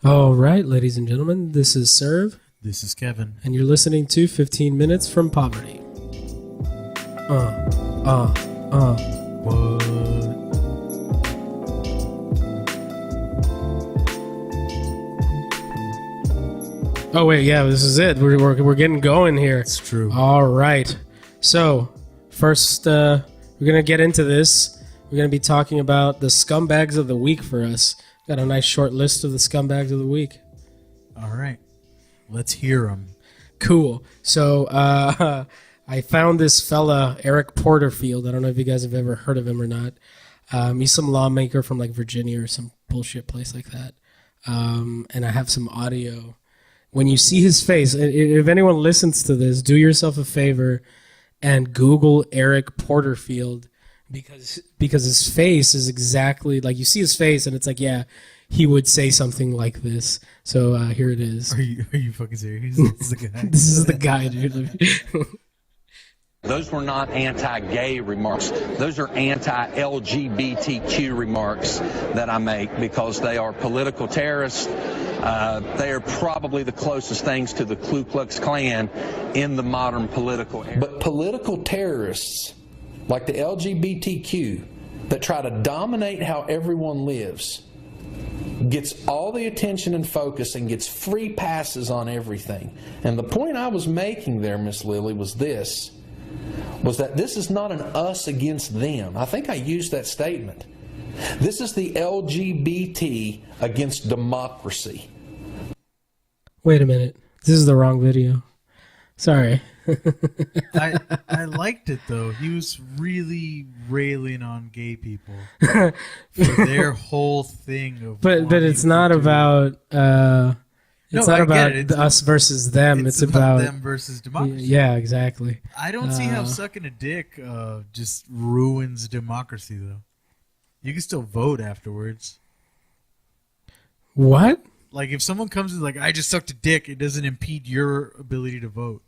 All right, ladies and gentlemen, this is Serve, This is Kevin. and you're listening to 15 Minutes from Poverty. What? Oh, wait, yeah, this is it. We're getting going here. It's true. All right. So, first, we're going to get into this. We're going to be talking about the Scumbags of the Week for us. Got a nice short list of the Scumbags of the Week. All right. Let's hear them. Cool. So, I found this fella, Eric Porterfield. I don't know if you guys have ever heard of him or not. He's some lawmaker from like Virginia or some bullshit place like that. And I have some audio. When you see his face, if anyone listens to this, do yourself a favor and Google Eric Porterfield because his face is exactly like you see his face and it's like, yeah, he would say something like this. So here it is. Are you fucking serious? This is the guy. This is the guy, dude. Those were not anti-gay remarks. Those are anti-LGBTQ remarks that I make because they are political terrorists. They are probably the closest things to the Ku Klux Klan in the modern political era. But political terrorists, like the LGBTQ, that try to dominate how everyone lives, gets all the attention and focus and gets free passes on everything. And the point I was making there, Miss Lily, was that this is not an us against them. I think I used that statement. This is the LGBT against democracy. Wait a minute. This is the wrong video. Sorry. I liked it though. He was really railing on gay people for their whole thing of. But it's not about. It's not about us versus them. It's about them versus democracy. Yeah, exactly. I don't see how sucking a dick just ruins democracy though. You can still vote afterwards. What? Like if someone comes and like, I just sucked a dick, it doesn't impede your ability to vote.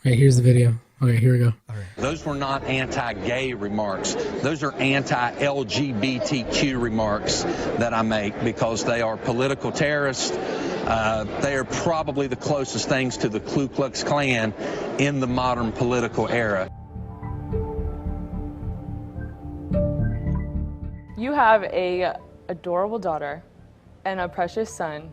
Okay, here's the video. Okay, here we go. All right. Those were not anti-gay remarks. Those are anti-LGBTQ remarks that I make because they are political terrorists. They are probably the closest things to the Ku Klux Klan in the modern political era. You have a adorable daughter and a precious son.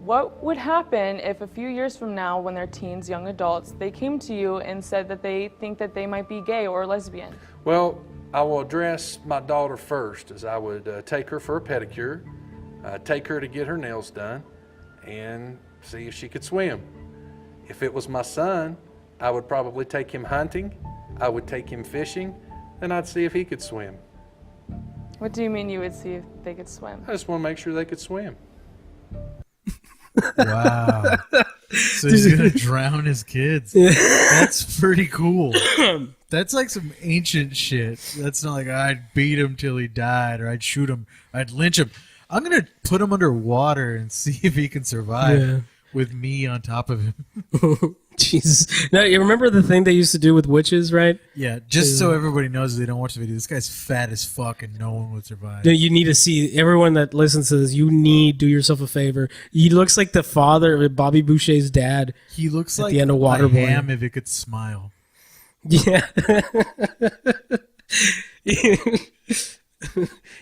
What would happen if a few years from now, when they're teens, young adults, they came to you and said that they think that they might be gay or lesbian? Well, I will address my daughter first, as I would take her for a pedicure, take her to get her nails done, and see if she could swim. If it was my son, I would probably take him hunting, I would take him fishing, and I'd see if he could swim. What do you mean you would see if they could swim? I just want to make sure they could swim. Wow. So he's going to drown his kids. That's pretty cool. That's like some ancient shit. That's not like I'd beat him till he died or I'd shoot him. I'd lynch him. I'm going to put him underwater and see if he can survive with me on top of him. Jesus. Now, you remember the thing they used to do with witches, right? Yeah, just so everybody knows they don't watch the video. This guy's fat as fuck and no one would survive. You need to see, everyone that listens to this, do yourself a favor. He looks like the father of Bobby Boucher's dad. He looks at like the end of a Waterboy. ham if it could smile. Yeah.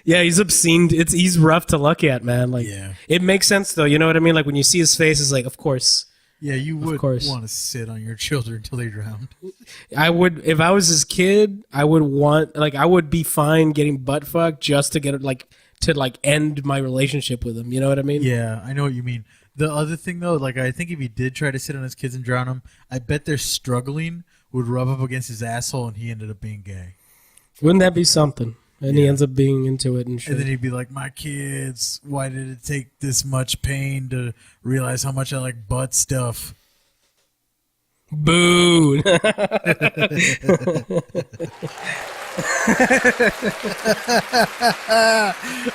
Yeah, he's obscene. He's rough to look at, man. Like, Yeah. It makes sense, though. You know what I mean? Like, when you see his face, it's like, of course. Yeah, you would course. want to sit on your children until they drowned. I would, if I was his kid, I would be fine getting butt fucked just to get to end my relationship with him. You know what I mean? Yeah, I know what you mean. The other thing, though, like I think if he did try to sit on his kids and drown them, I bet their struggling would rub up against his asshole and he ended up being gay. Wouldn't that be something? And he ends up being into it and shit. And then he'd be like, my kids, why did it take this much pain to realize how much I like butt stuff? Boo!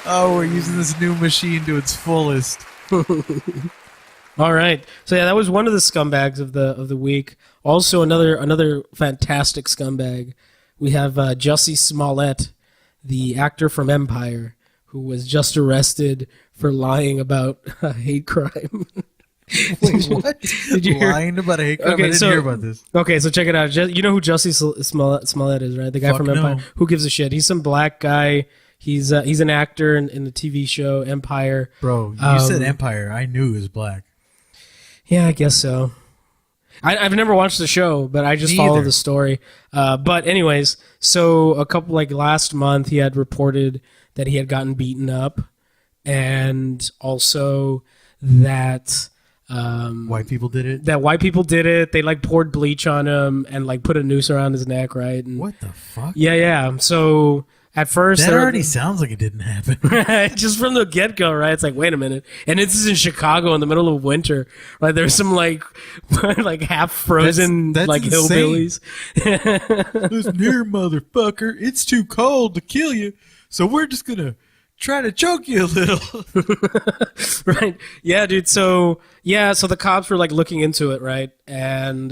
Oh, we're using this new machine to its fullest. All right. So yeah, that was one of the scumbags of the week. Also another fantastic scumbag. We have Jussie Smollett, the actor from Empire, who was just arrested for lying about a hate crime. Wait, what? Did you hear? Lying about a hate crime? I didn't hear about this. Okay, so check it out. You know who Jussie Smollett is, right? The guy Fuck from no. Empire. Who gives a shit? He's some black guy. He's an actor in the TV show Empire. Bro, you said Empire. I knew it was black. Yeah, I guess so. I've never watched the show, but I just Me follow either. the story. But anyways, so a couple last month, he had reported that he had gotten beaten up, and also that White people did it? white people did it. They poured bleach on him and put a noose around his neck, right? And What the fuck? yeah. So at first, That they're- already sounds like it didn't happen. just from the get go, right? It's wait a minute, and this is in Chicago in the middle of winter, right? There's some half frozen That's hillbillies. Listen here, motherfucker. It's too cold to kill you, so we're just gonna try to choke you a little. Right? Yeah, dude. So the cops were looking into it, right? And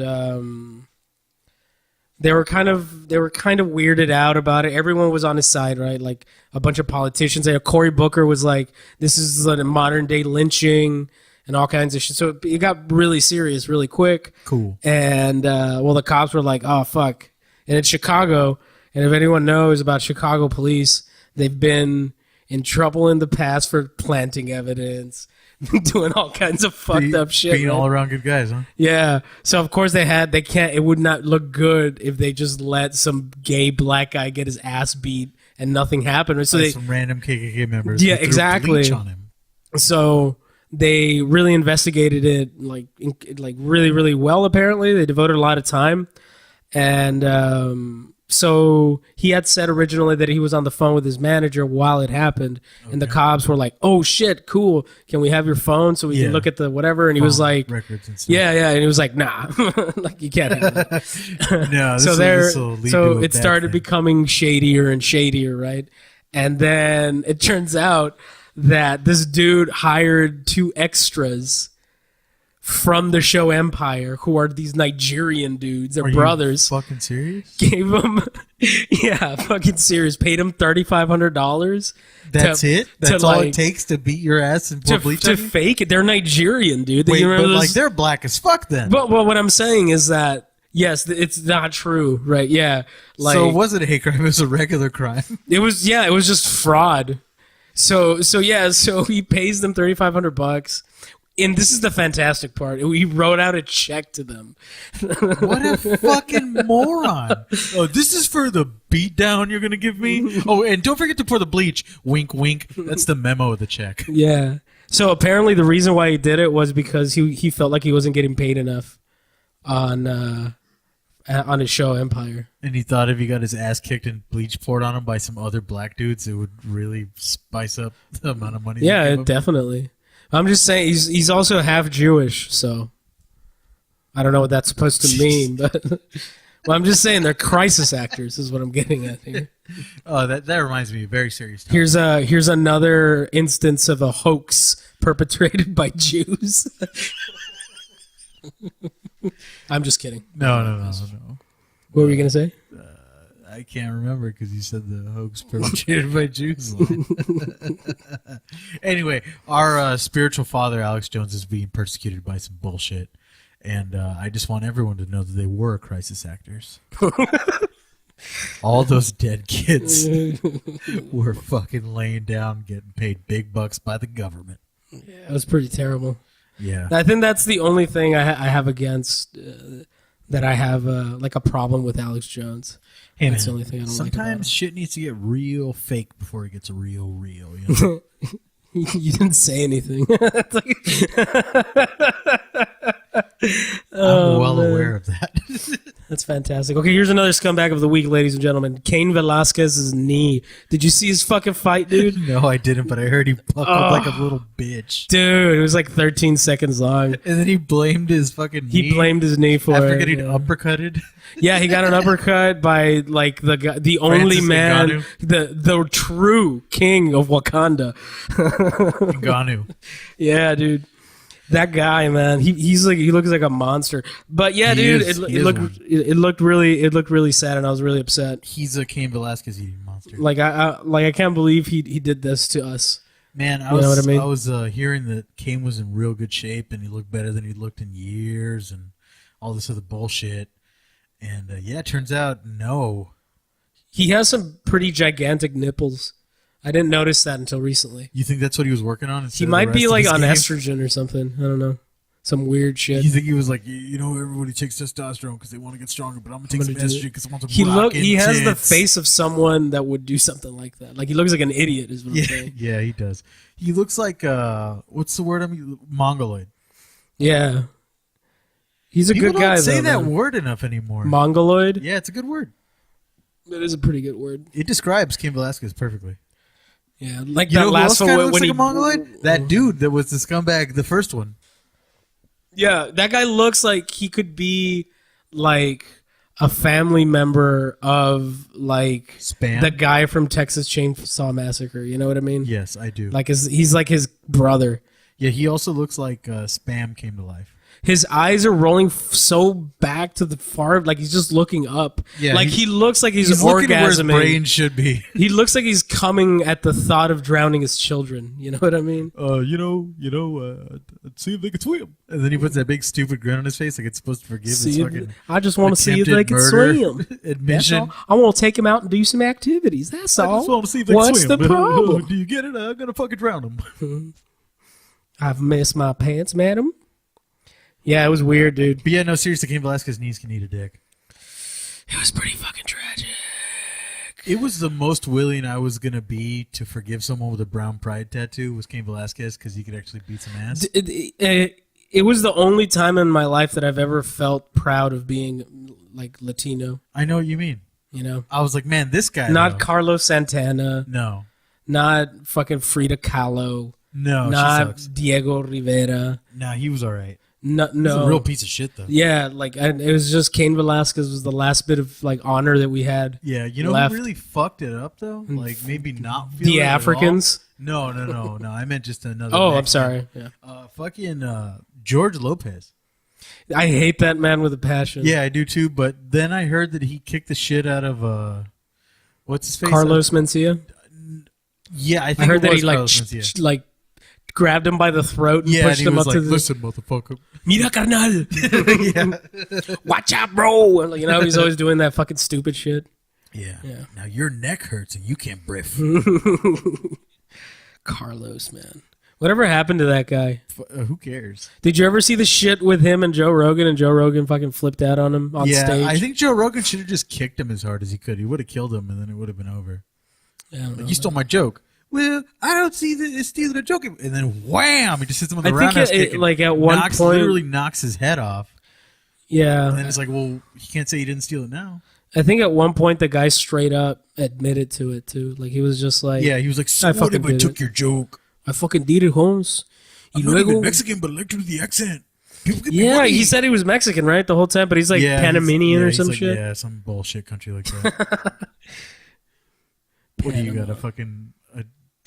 they were kind of weirded out about it. Everyone was on his side, right? A bunch of politicians. Cory Booker was this is a modern day lynching and all kinds of shit. So it got really serious really quick. Cool. And the cops were oh fuck. And it's Chicago, and if anyone knows about Chicago police, they've been in trouble in the past for planting evidence, doing all kinds of fucked up shit. Being man. all around good guys, huh? Yeah. So of course it would not look good if they just let some gay black guy get his ass beat and nothing happened. So By they some random KKK members. Yeah, who threw exactly. bleach on him. So they really investigated it really, really well. Apparently, they devoted a lot of time, and so he had said originally that he was on the phone with his manager while it happened, and the cops were like, "Oh shit, cool! Can we have your phone so we can look at the whatever?" And he was like, records and stuff. "Yeah, and he was like, nah, you can't have it." No, So it started becoming shadier and shadier, right? And then it turns out that this dude hired 2 extras from the show Empire, who are these Nigerian dudes. They're brothers. Fucking serious? Gave him, yeah, fucking serious. Paid him $3,500. That's it? That's all it takes to beat your ass and pour to bleach on you? fake it. They're Nigerian, dude. Wait, You remember but those- they're black as fuck then. But what I'm saying is that yes, it's not true, right? Yeah, So it wasn't a hate crime, it was a regular crime. it was just fraud. So he pays them $3,500, and this is the fantastic part. He wrote out a check to them. What a fucking moron. Oh, this is for the beatdown you're going to give me? Oh, and don't forget to pour the bleach. Wink, wink. That's the memo of the check. Yeah. So apparently the reason why he did it was because he felt like he wasn't getting paid enough on his show Empire. And he thought if he got his ass kicked and bleach poured on him by some other black dudes, it would really spice up the amount of money. they Yeah, give him. definitely. I'm just saying he's also half Jewish, so I don't know what that's supposed to mean, but well, I'm just saying they're crisis actors is what I'm getting at here. Oh, that reminds me of a very serious topic. Here's another instance of a hoax perpetrated by Jews. I'm just kidding. No. What were you gonna say? I can't remember because you said the hoax perpetrated by Jews line. Anyway, our spiritual father, Alex Jones, is being persecuted by some bullshit. And I just want everyone to know that they were crisis actors. All those dead kids were fucking laying down, getting paid big bucks by the government. Yeah, it was pretty terrible. Yeah. I think that's the only thing I have against that I have a problem with Alex Jones. Hey, That's man, the only thing I don't like about sometimes him. shit needs to get real fake before it gets real. You know? You didn't say anything. I'm well aware of that. That's fantastic. Okay, here's another scumbag of the week, ladies and gentlemen. Cain Velasquez's knee. Did you see his fucking fight, dude? No, I didn't, but I heard he buckled like a little bitch. Dude, it was 13 seconds long. And then he blamed his fucking knee He blamed his knee for after it. getting yeah. uppercutted. Yeah, he got an uppercut by the guy, the only Francis man, Ngannou. the true king of Wakanda. Ngannou. Yeah, dude. That guy, man, he looks like a monster. But yeah, dude, it looked really sad, and I was really upset. He's a Cain Velasquez eating monster. Like I can't believe he did this to us. Man, I was hearing that Cain was in real good shape, and he looked better than he looked in years, and all this other bullshit. And yeah, it turns out no. He has some pretty gigantic nipples. I didn't notice that until recently. You think that's what he was working on? He might be like on estrogen or something. I don't know. Some weird shit. You think he was like, everybody takes testosterone because they want to get stronger, but I'm going to take some estrogen because I want to He has the face of someone that would do something like that. Like, he looks like an idiot is what I'm saying. Yeah, he does. He looks like, what's the word Mongoloid. Yeah. He's a People good guy, don't say though, that word enough anymore. Mongoloid? Yeah, it's a good word. It is a pretty good word. It describes Cain Velasquez perfectly. Yeah, like you that know last who else one looks when like he a Mongoloid? That dude that was the scumbag, the first one. Yeah, that guy looks like he could be like a family member of like Spam? the guy from Texas Chainsaw Massacre. You know what I mean? Yes, I do. Like he's like his brother. Yeah, he also looks like Spam came to life. His eyes are rolling so back to the far, like he's just looking up. Yeah, like he looks like he's looking where his orgasming. brain should be. He looks like he's coming at the thought of drowning his children. You know what I mean? See if they can swim. And then he puts that big stupid grin on his face, like it's supposed to forgive his fucking. I just want to see if they can swim. Admission. I want to take him out and do some activities. That's all. I just want to see if they What's can swim. the problem? Do you get it? I'm gonna fucking drown them. I've missed my pants, madam. Yeah, it was weird, dude. But yeah, no, seriously, Cain Velasquez's knees can eat a dick. It was pretty fucking tragic. It was the most willing I was gonna be to forgive someone with a brown pride tattoo was Cain Velasquez because he could actually beat some ass. It was the only time in my life that I've ever felt proud of being like Latino. I know what you mean. You know, I was like, man, this guy. Not Carlos Santana. No. Not fucking Frida Kahlo. No. Not she sucks. Diego Rivera. Nah, he was all right. No, He's a real piece of shit though. Yeah, like it was just Cain Velasquez was the last bit of like honor that we had. Yeah, you know left. who really fucked it up though? Like maybe not feel The it at Africans. all? No. I meant just another. Oh, Mexican. I'm sorry. Yeah. Fucking George Lopez. I hate that man with a passion. Yeah, I do too. But then I heard that he kicked the shit out of what's his face? Carlos Mencia. Yeah, I think I heard it that was he Carlos Mencia. like grabbed him by the throat and Yeah, pushed and he him was up like, to the. "Listen, motherfucker." Mira, carnal. Yeah. Watch out, bro. And, you know, he's always doing that fucking stupid shit. Yeah. Now your neck hurts and you can't breath. Carlos, man. Whatever happened to that guy? Who cares? Did you ever see the shit with him and Joe Rogan? And Joe Rogan fucking flipped out on him on stage. I think Joe Rogan should have just kicked him as hard as he could. He would have killed him, and then it would have been over. I don't know, You stole my joke. Well, I don't see that it's stealing a joke. And then wham, he just hits him with a I think roundhouse kick. and like at one point, literally knocks his head off. Yeah. And then it's like, well, he can't say he didn't steal it now. I think at one point the guy straight up admitted to it too. Like he was just like, Yeah, he was like, so I what fucking if I did took it. your joke? I fucking did it, Holmes. I'm not even Mexican, but I like to do the accent. People give me Yeah, money. he said he was Mexican, right? The whole time, but he's like Panamanian or he's some like, shit. Yeah, some bullshit country like that. What do you got? A fucking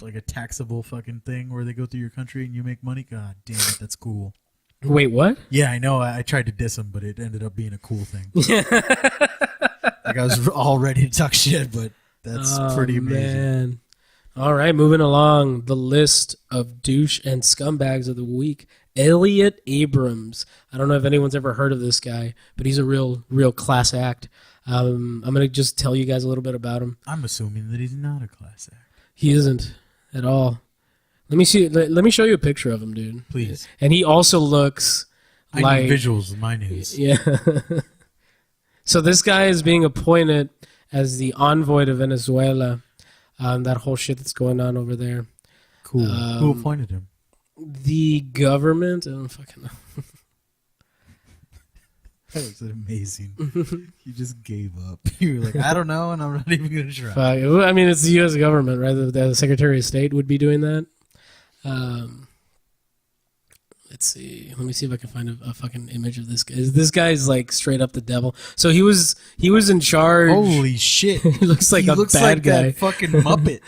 like a taxable fucking thing where they go through your country and you make money? God damn it, that's cool. Wait, what? Yeah, I know. I tried to diss him, but it ended up being a cool thing. Like I was all ready to talk shit, but that's pretty amazing. Man. All right, moving along. The list of douche and scumbags of the week. Elliot Abrams. I don't know if anyone's ever heard of this guy, but he's a real class act. I'm going to just tell you guys a little bit about him. I'm assuming that he's not a class act. He isn't at all. Let me see. Let me show you a picture of him, dude. Please. And he also looks I like need visuals in my news. Yeah. So this guy is being appointed as the envoy to Venezuela. That whole shit that's going on over there. Cool. Who appointed him? The government. I don't fucking know. That was amazing. You just gave up. You were like, I don't know, and I'm not even going to try. Fuck. I mean, it's the U.S. government, right? The Secretary of State would be doing that. Let's see. Let me see if I can find a fucking image of this guy. This guy's like straight up the devil. So he was in charge. Holy shit! He looks like he a looks bad like guy. That fucking Muppet.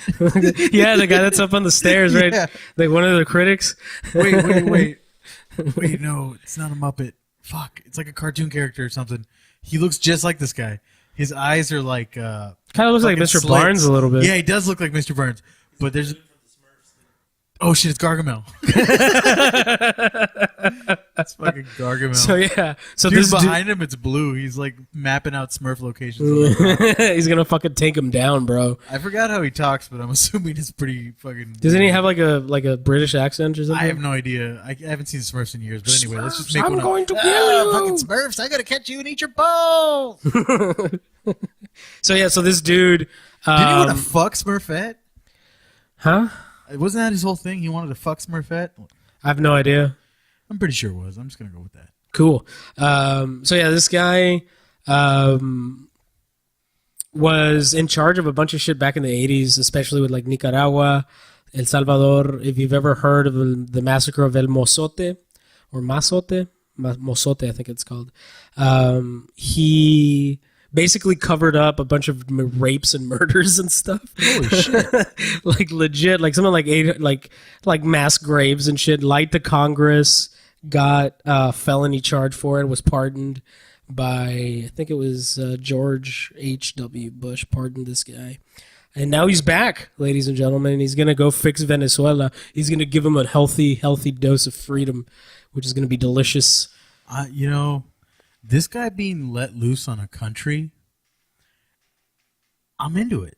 Yeah, the guy that's up on the stairs, right? Yeah. Like one of the critics. Wait. Wait, no, it's not a Muppet. Fuck, it's like a cartoon character or something. He looks just like this guy. His eyes are like Kind of looks like fucking Mr. slits. Barnes a little bit. Yeah, he does look like Mr. Burns. But there's oh shit, it's Gargamel. It's fucking Gargamel. So yeah, so Dude, this behind him, it's blue. He's like mapping out Smurf locations. he's gonna fucking take him down, bro. I forgot how he talks, but I'm assuming it's pretty fucking. Doesn't he have like a British accent or something? I have no idea. I haven't seen Smurfs in years. But anyway, let's just make I'm one going up. to kill you. Fucking Smurfs! I gotta catch you and eat your balls. Didn't So yeah, so this dude, he want to fuck Smurfette? huh? Wasn't that his whole thing? He wanted to fuck Smurfette. I have no idea. I'm pretty sure it was. I'm just gonna go with that. Cool. So yeah, this guy was in charge of a bunch of shit back in the 80s, especially with like Nicaragua, El Salvador. If you've ever heard of the massacre of El Mozote or Mazote, Mozote, I think it's called. He basically covered up a bunch of rapes and murders and stuff. Holy shit! Like legit, like something like like mass graves and shit. Lied to Congress, got a felony charge for it, was pardoned by I think it was George H.W. Bush pardoned this guy. And now he's back, ladies and gentlemen, and he's gonna go fix Venezuela. He's gonna give him a healthy dose of freedom, which is gonna be delicious. You know, this guy being let loose on a country, I'm into it.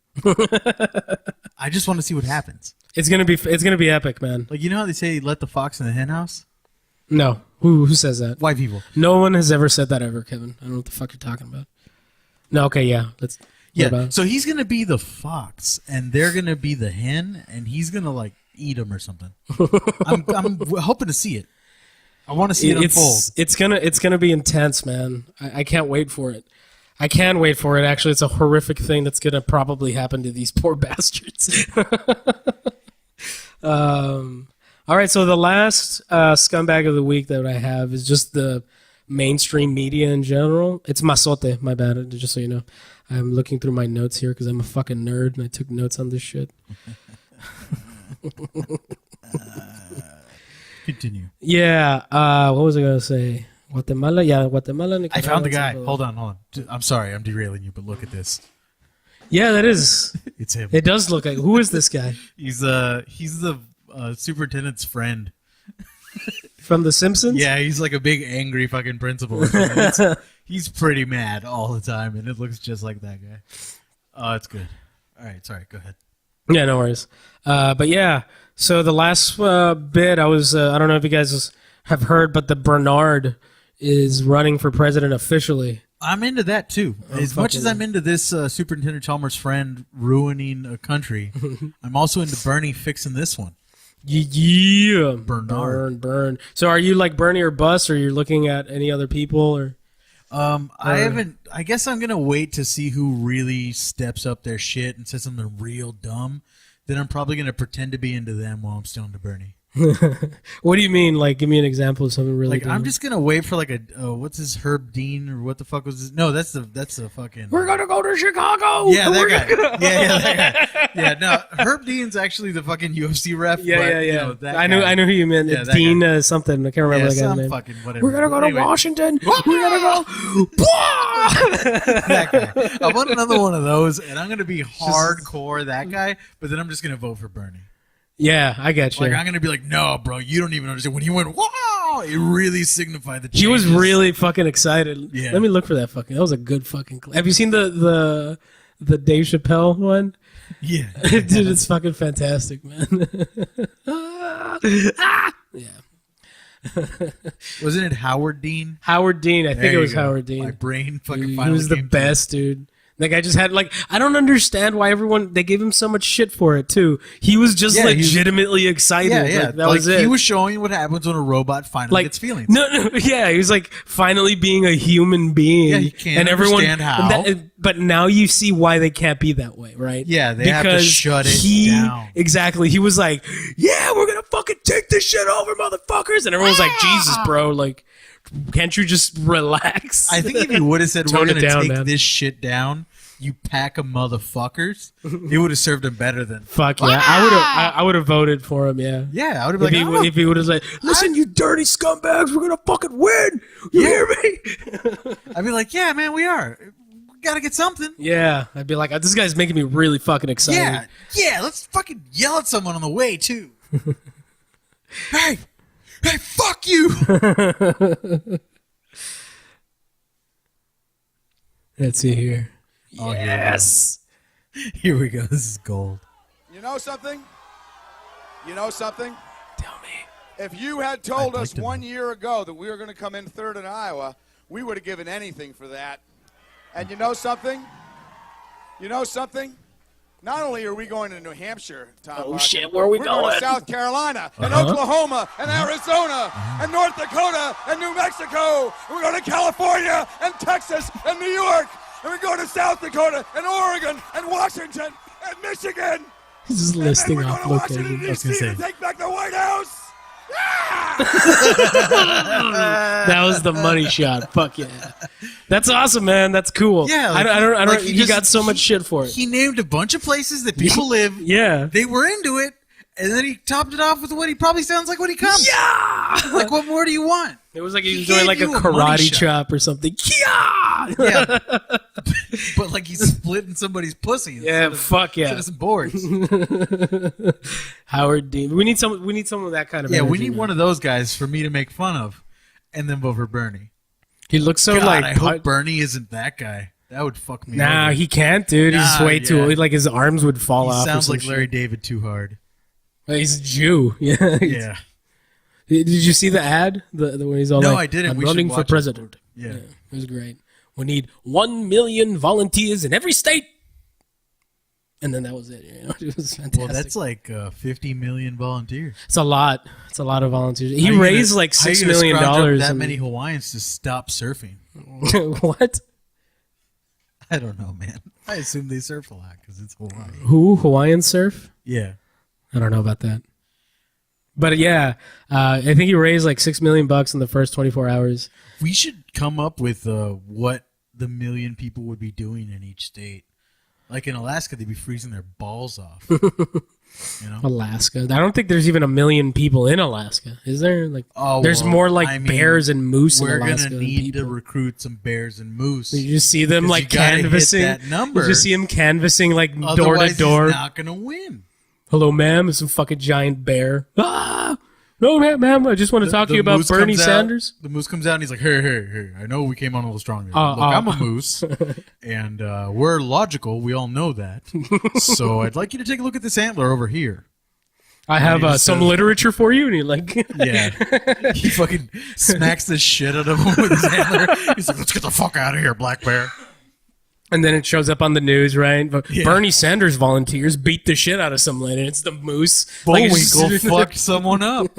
I just want to see what happens. It's gonna be epic, man. Like, you know how they say let the fox in the hen house? No, who says that? White people. No one has ever said that ever, Kevin. I don't know what the fuck you're talking about. No, okay, yeah, let's. what about Yeah. it? So he's gonna be the fox, and they're gonna be the hen, and he's gonna like eat him or something. I'm hoping to see it. I want to see it unfold. It's gonna be intense, man. I can't wait for it. I can wait for it. Actually, it's a horrific thing that's gonna probably happen to these poor bastards. All right, so the last scumbag of the week that I have is just the mainstream media in general. It's Mazote, my bad, just so you know. I'm looking through my notes here because I'm a fucking nerd and I took notes on this shit. Continue. Yeah, what was I going to say? Guatemala, Guatemala. I Nicaragua, found the guy. Salvador. Hold on. I'm sorry, I'm derailing you, but look at this. Yeah, that is. It's him. It does look like. Who is this guy? He's the superintendent's friend. From The Simpsons? Yeah, he's like a big angry fucking principal. He's pretty mad all the time, and it looks just like that guy. Oh, it's good. All right, sorry. Go ahead. Yeah, no worries. But yeah, so the last bit, I was, I don't know if you guys have heard, but the Bernard is running for president officially. I'm into that too. As much as fucking- I'm into this Superintendent Chalmers' friend ruining a country, I'm also into Bernie fixing this one. Yeah. Bernard. Burn. So are you like Bernie or bust, or you're looking at any other people, or? I haven't. I guess I'm gonna wait to see who really steps up their shit and says something real dumb. Then I'm probably gonna pretend to be into them while I'm still into Bernie. What do you mean? Like, give me an example of something really Like, dumb. I'm just gonna wait for like a what's his Herb Dean or what the fuck was his? No, that's the fucking. We're gonna go to Chicago. Yeah, that We're guy. gonna- Yeah, that guy. Yeah, no, Herb Dean's actually the fucking UFC ref. Yeah, but, yeah. You know, that I knew who you meant. Yeah, It's that Dean guy. something. I can't remember Yeah, the guy's some name. fucking whatever. We're gonna go to Anyway, Washington. We're gonna go. that guy. I want another one of those, and I'm gonna be hardcore that guy. But then I'm just gonna vote for Bernie. Yeah, I got you. Like, I'm gonna be like, no, bro, you don't even understand. When he went, wow, it really signified the changes. He was really fucking excited. Yeah. Let me look for that fucking. That was a good fucking clip. Have you seen the Dave Chappelle one? Yeah. Dude, it's fucking fantastic, man. Yeah. Wasn't it Howard Dean? Howard Dean. I think There it you was go. Howard Dean. My brain fucking He finally was the came to best, dude. That guy just had like, I don't understand why they gave him so much shit for it too. He was just Yeah, he's- legitimately excited. Yeah, yeah. Like, that was it. He was showing what happens when a robot finally gets feelings. No, yeah, he was like finally being a human being. Yeah, you can't and everyone, understand how. but now you see why they can't be that way, right? Yeah, they have to shut it down. Exactly. He was like, yeah, we're gonna fucking take this shit over, motherfuckers. And everyone's like, Jesus, bro, like, can't you just relax? I think if you would have said, Tone we're it going to down, take man. this shit down, you pack of motherfuckers, it would have served him better than. Fuck yeah, I would have voted for him. Yeah. Yeah, I would have been like, If he would have said, "Listen, you dirty scumbags, we're gonna fucking win." You hear me? I'd be like, yeah, man, we are. We gotta get something. Yeah, I'd be like, "This guy's making me really fucking excited." Yeah, let's fucking yell at someone on the way too. Hey, fuck you. Let's see here. Oh, Yes. Here we go. This is gold. You know something? You know something? Tell me. If you had told I'd like us to 1 know. year ago that we were going to come in third in Iowa, we would have given anything for that. And you know something? You know something? Not only are we going to New Hampshire, Tom Oh, Larkin, shit, where are we we're going? to South Carolina and Oklahoma and Arizona and North Dakota and New Mexico. And we're going to California and Texas and New York. And we're going to South Dakota and Oregon and Washington and Michigan. He's just And listing then we're off going to Washington, locations. D.C. to take back the White House. That was the money shot. Fuck yeah. That's awesome, man. That's cool. Yeah, like, I don't. like He got so much shit for it. He named a bunch of places that people live. Yeah. They were into it, and then he topped it off with what he probably sounds like when he comes. Yeah. Like, what more do you want? It was like he was He doing like gave a you a money karate shot. chop or something. Yeah. Yeah. But like he's splitting somebody's pussy. Yeah. Fuck yeah. Instead of some boards. Howard Dean. We need some of that kind of. Yeah, we energy, need man. one of those guys for me to make fun of, and then vote for Bernie. He looks so God, like. I hope Bernie isn't that guy. That would fuck me. Nah, over. he can't, dude. He's Nah, way too yeah. old. Like his arms would fall He off. sounds or like some Larry shit. David too hard. He's a Jew. Yeah. Yeah. Did you see the ad? The when he's all No, like, I didn't. I'm We should running for watch it. president. Yeah. It was great. We need 1 million volunteers in every state. And then that was it. You know, it was fantastic. Well, that's like 50 million volunteers. It's a lot. It's a lot of volunteers. He How you raised gonna- like how you $6 gonna million. scrounge up that and- many Hawaiians to stop surfing? What? I don't know, man. I assume they surf a lot because it's Hawaii. Who? Hawaiian surf? Yeah. I don't know about that. But yeah, I think he raised like $6 million in the first 24 hours. We should come up with what the million people would be doing in each state. Like in Alaska, they'd be freezing their balls off. You know? Alaska. I don't think there's even 1 million people in Alaska. Is there? Like, Oh, there's well, more like I mean, bears and moose in We're Alaska. gonna than need to people. recruit some bears and moose. You just see them 'Cause like you gotta hit canvassing. that number. You just see him canvassing like door Otherwise, to door. he's not gonna win. Hello, ma'am. It's a fucking giant bear. Ah! No, ma'am. I just want to talk to you about moose Bernie comes out- Sanders. The moose comes out and he's like, hey, I know we came on a little strong. Look, Uh, I'm a moose, and we're logical. We all know that. So I'd like you to take a look at this antler over here. I have he just some says- literature for you. And you're like, Yeah. He fucking smacks the shit out of him with his antler. He's like, let's get the fuck out of here, black bear. and then it shows up on the news, right? But Yeah. Bernie Sanders volunteers beat the shit out of some lady. It's the moose. Like, it's Bullwinkle just- fucked someone up.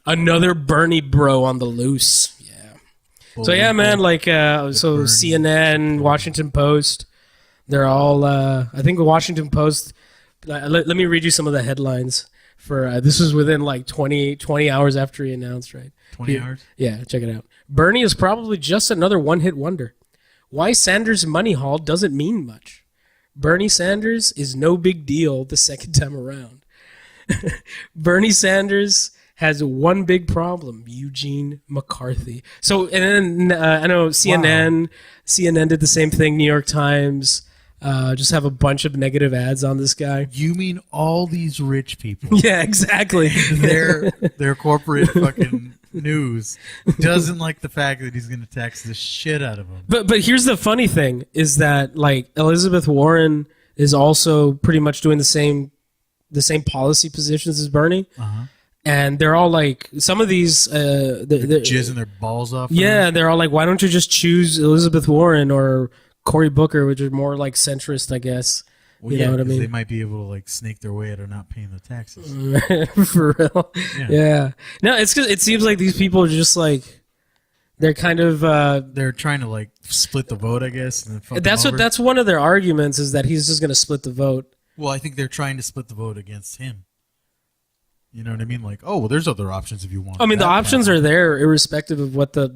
Another Bernie bro on the loose. Yeah. So yeah, man. Like, so Bernie. CNN, Washington Post, they're all. I think the Washington Post. Let me read you some of the headlines. For this was within like 20 hours after he announced, right? 20 hours? Yeah, check it out. Bernie is probably just another one-hit wonder. Why Sanders' money haul doesn't mean much. Bernie Sanders is no big deal the second time around. Bernie Sanders has one big problem: Eugene McCarthy. So, and then I know CNN did the same thing. New York Times just have a bunch of negative ads on this guy. You mean all these rich people? Yeah, exactly. Their corporate fucking news doesn't like the fact that he's going to tax the shit out of them. But here's the funny thing is that like Elizabeth Warren is also pretty much doing the same policy positions as Bernie. And they're all like, some of these, Jizzing their balls off. yeah, they're all like, why don't you just choose Elizabeth Warren or Cory Booker, which are more like centrist, I guess. Well, You yeah, know what I 'cause mean? they might be able to like snake their way out of not paying the taxes. For real. Yeah. Yeah. No, it's 'cause it seems like these people are just like, they're kind of, They're trying to like split the vote, I guess. And then fuck that's them what, over. that's one of their arguments is that he's just going to split the vote. Well, I think they're trying to split the vote against him. You know what I mean? Like, oh, well, there's other options if you want. I mean, the that options path. are there, irrespective of what the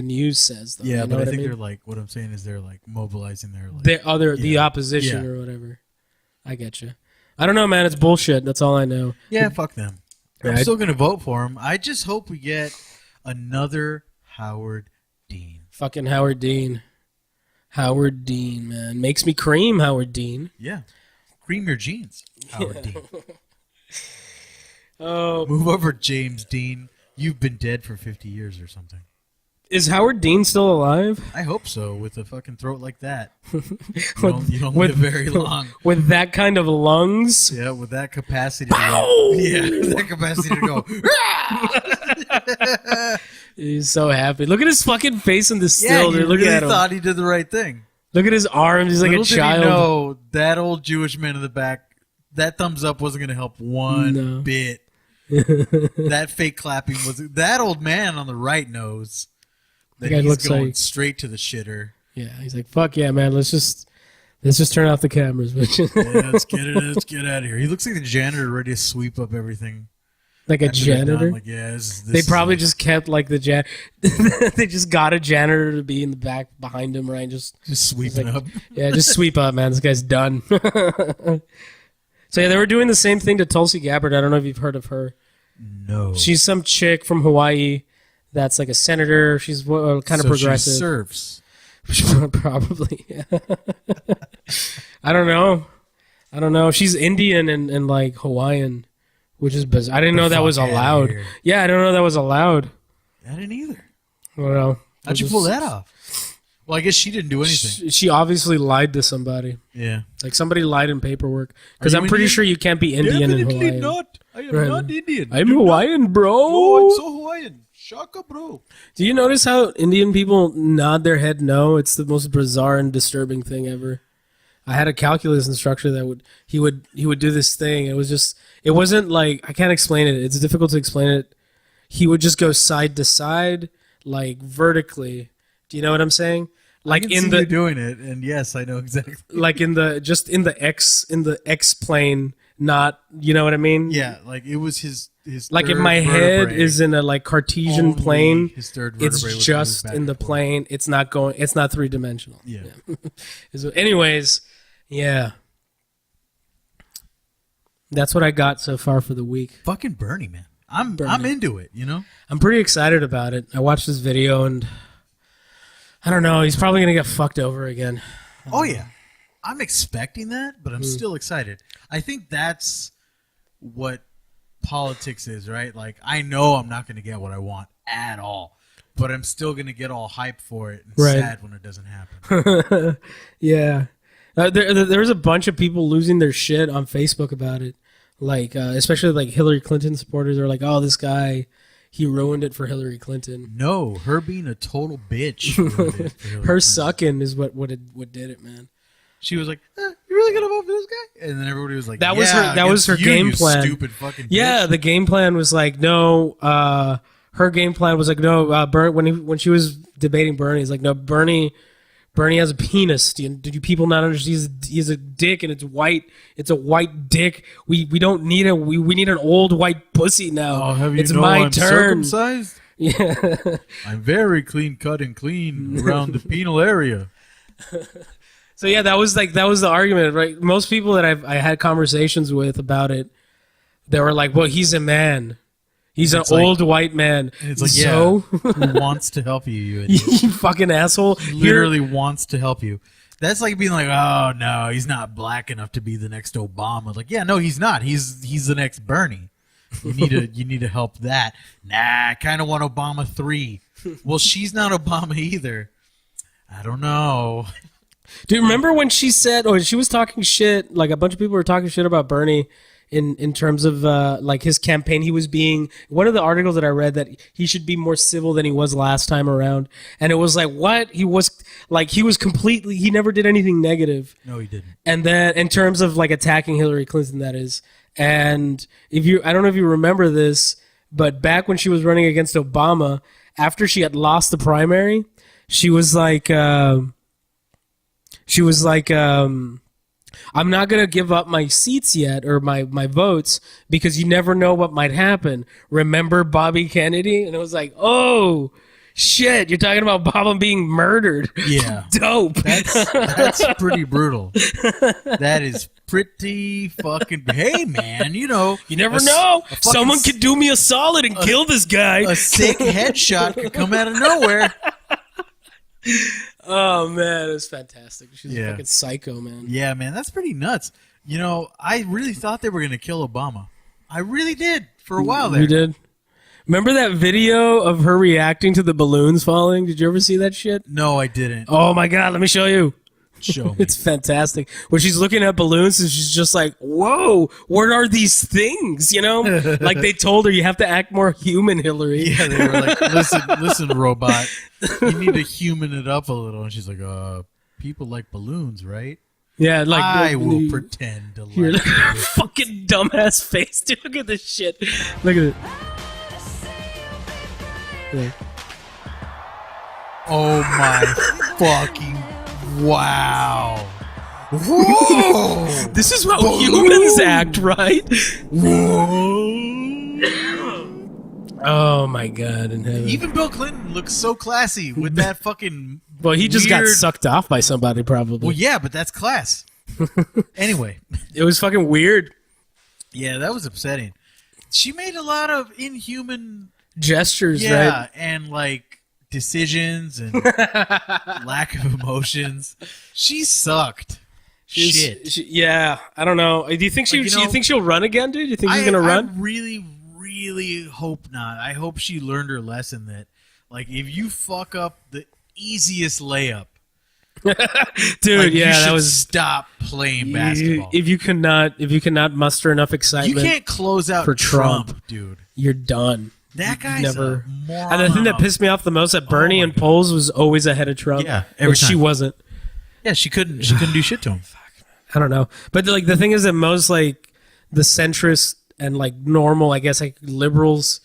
news says. Though, Yeah, you know but I what think mean? they're like, what I'm saying is they're like mobilizing their like the opposition or whatever. I get you. I don't know, man. It's bullshit. That's all I know. Yeah, fuck them. I'm Yeah, still gonna vote for him. I just hope we get another Howard Dean. Fucking Howard Dean. Howard Dean, man. Makes me cream, Howard Dean. Yeah, cream your jeans, Howard Dean. Oh, Move over, James Dean. You've been dead for 50 years or something. is Howard Dean still alive? I hope so. With a fucking throat like that, you don't live very long. With that kind of lungs? Yeah, with that capacity to go. Yeah, that capacity to go. He's so happy. Look at his fucking face in the still. Yeah, he Look really at him. thought he did the right thing. Look at his arms. He's like Little a child. Did he know that old Jewish man in the back, that thumbs up wasn't going to help one bit. That fake clapping was. That old man on the right knows that guy he's looks going like- straight to the shitter. Yeah, he's like, fuck yeah, man. Let's just turn off the cameras. Yeah, let's get out of here. He looks like the janitor ready to sweep up everything. Like a After they're done, janitor. like, yeah, this They is probably it. just kept like the they just got a janitor to be in the back behind him, right? Just sweeping like- up. yeah, just sweep up, man. This guy's done. So yeah, they were doing the same thing to Tulsi Gabbard. I don't know if you've heard of her. No, She's some chick from Hawaii that's like a senator. She's kind of so progressive. She surfs. Probably. Yeah. I don't know. She's Indian and like Hawaiian, which is bizarre. I didn't know that was fuck outta allowed. here. Yeah, I don't know that was allowed. I didn't either. I don't know. How'd you pull that off? Well, I guess she didn't do anything. She obviously lied to somebody. Yeah. Like somebody lied in paperwork. Because Are I'm you pretty Indian? sure you can't be Indian in Hawaii. not. I am Right. not Indian. I'm Hawaiian, bro. Oh, I'm so Hawaiian. Shaka, bro. Do you notice how Indian people nod their head no? It's the most bizarre and disturbing thing ever. I had a calculus instructor that he would do this thing. It wasn't like, I can't explain it. It's difficult to explain it. He would just go side to side, like vertically. Do you know what I'm saying? Like I can see you doing it, and yes, I know exactly. like in the X plane, not, you know what I mean? Yeah, like it was his Like if third my head vertebrae. is in a like Cartesian Only plane, his third vertebrae it's was just moved back in the and forth. plane. It's not 3-dimensional. Yeah. So anyways, yeah. That's what I got so far for the week. Fucking Bernie, man. I'm Bernie. into it, you know? I'm pretty excited about it. I watched this video and I don't know, he's probably going to get fucked over again. Oh yeah. I'm expecting that, but I'm Hmm. still excited. I think that's what politics is, right? Like I know I'm not going to get what I want at all, but I'm still going to get all hyped for it and Right. sad when it doesn't happen. Yeah. There's a bunch of people losing their shit on Facebook about it. Like, especially like Hillary Clinton supporters are like, oh, this guy, he ruined it for Hillary Clinton. No, her being a total bitch. ruined it for Hillary Her Clinton. sucking is what did it, man. She was like, "You really gonna vote for this guy?" And then everybody was like, That was "Yeah, her against you, game you plan. Stupid fucking Yeah, bitch." the game plan was like, no. Her game plan was like, no. When she was debating Bernie, it's like, no. Bernie has a penis. Did you people not understand? He's a dick, and it's white. It's a white dick. We don't need a we need an old white pussy now. Oh, have you it's know my I'm turn. circumcised? Yeah. I'm very clean cut and clean around the penal area. So yeah, that was the argument, right? Most people that I had conversations with about it, they were like, "Well, he's a man. He's an It's like- old white man." And it's like, so, yeah, who wants to help you? You idiot. you fucking asshole. Literally wants to help you. That's like being like, oh no, he's not black enough to be the next Obama. Like, yeah, no, he's not. He's the next Bernie. You need to help that. Nah, I kind of want Obama 3. Well, she's not Obama either. I don't know. Do you remember when she said, or she was talking shit, like a bunch of people were talking shit about Bernie in terms of like his campaign? He was being, one of the articles that I read, that he should be more civil than he was last time around. And it was like, what? He was completely, he never did anything negative. No, he didn't. And then in terms of like attacking Hillary Clinton, that is. And I don't know if you remember this, but back when she was running against Obama, after she had lost the primary, she was like, I'm not going to give up my seats yet or my votes because you never know what might happen. Remember Bobby Kennedy? And it was like, oh, shit, you're talking about Bob being murdered. Yeah. Dope. That's pretty brutal. That is pretty fucking. Hey, man, you know. You never know. a fucking Someone could do me a solid and kill this guy. A sick headshot could come out of nowhere. Oh, man, it was fantastic. She's Yeah. a fucking psycho, man. Yeah, man, that's pretty nuts. You know, I really thought they were going to kill Obama. I really did for a while there. You did? Remember that video of her reacting to the balloons falling? Did you ever see that shit? No, I didn't. Oh, my God, let me show you. Show me. It's fantastic. Where she's looking at balloons and she's just like, whoa, what are these things? You know? Like they told her you have to act more human, Hillary. Yeah, they were like, listen, robot, you need to human it up a little. And she's like, people like balloons, right? Yeah, like I will pretend to You're like like fucking dumbass face, dude. Look at this shit. Look at it. Yeah. Oh my fucking wow. Whoa! This is how humans act, right? Oh my God in heaven. Even Bill Clinton looks so classy with that fucking. Well, he just got weird- sucked off by somebody, probably. Well, yeah, but that's class. Anyway, It was fucking weird. yeah, that was upsetting. She made a lot of inhuman, Gestures, yeah, right? and like decisions and lack of emotions. She sucked. Shit. Yeah, I don't know. Do you think Like, you know- you think she'll run again, dude? Do you think she's gonna run? I really hope not. I hope she learned her lesson that, like, if you fuck up the easiest layup, Dude, like, you yeah, that should was. stop playing basketball. If you cannot muster enough You excitement, can't close out for Trump. dude. you're done. That guy's Never. a moron. And the thing that pissed me off the most that Bernie my and God. polls was always ahead of Trump. Yeah, every but she time. wasn't. Yeah, she couldn't do shit to him. I don't know. But like the thing is that most like the centrist and like normal, I guess like liberals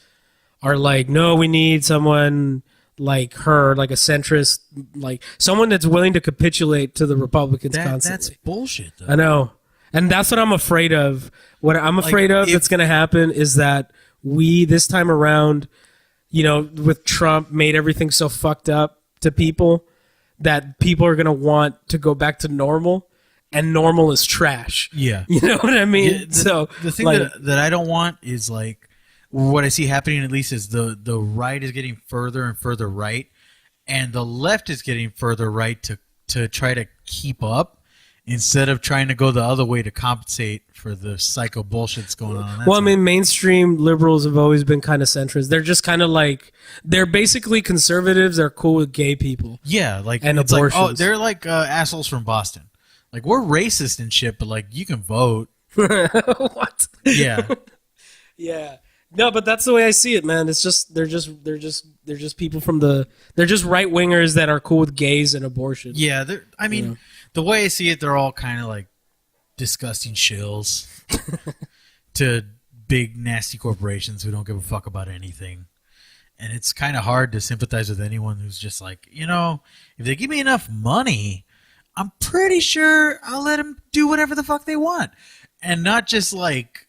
are like, no, we need someone like her, like a centrist, like someone that's willing to capitulate to the Republicans That's constantly. bullshit, though. I know. And that's what I'm afraid of. What I'm afraid of if- that's going to happen is that we, this time around, you know, with Trump, made everything so fucked up to people that people are going to want to go back to normal, and normal is trash. Yeah. You know what I mean? Yeah, so the thing like, that I don't want is like what I see happening at least is the right is getting further and further right, and the left is getting further right to try to keep up instead of trying to go the other way to compensate for the psycho bullshit that's going on. well, I mean, mainstream liberals have always been kind of centrist. They're just kind of like, they're basically conservatives. They're cool with gay people. yeah, like and it's like, oh, abortions. they're like assholes from Boston. Like, we're racist and shit, but like you can vote. What? Yeah. Yeah. No, but that's the way I see it, man. It's just they're just people from they're just right wingers that are cool with gays and abortion. Yeah, I mean, the way I see it, they're all kind of like disgusting shills to big nasty corporations who don't give a fuck about anything. And it's kind of hard to sympathize with anyone who's just like, you know, if they give me enough money, I'm pretty sure I'll let them do whatever the fuck they want, and not just like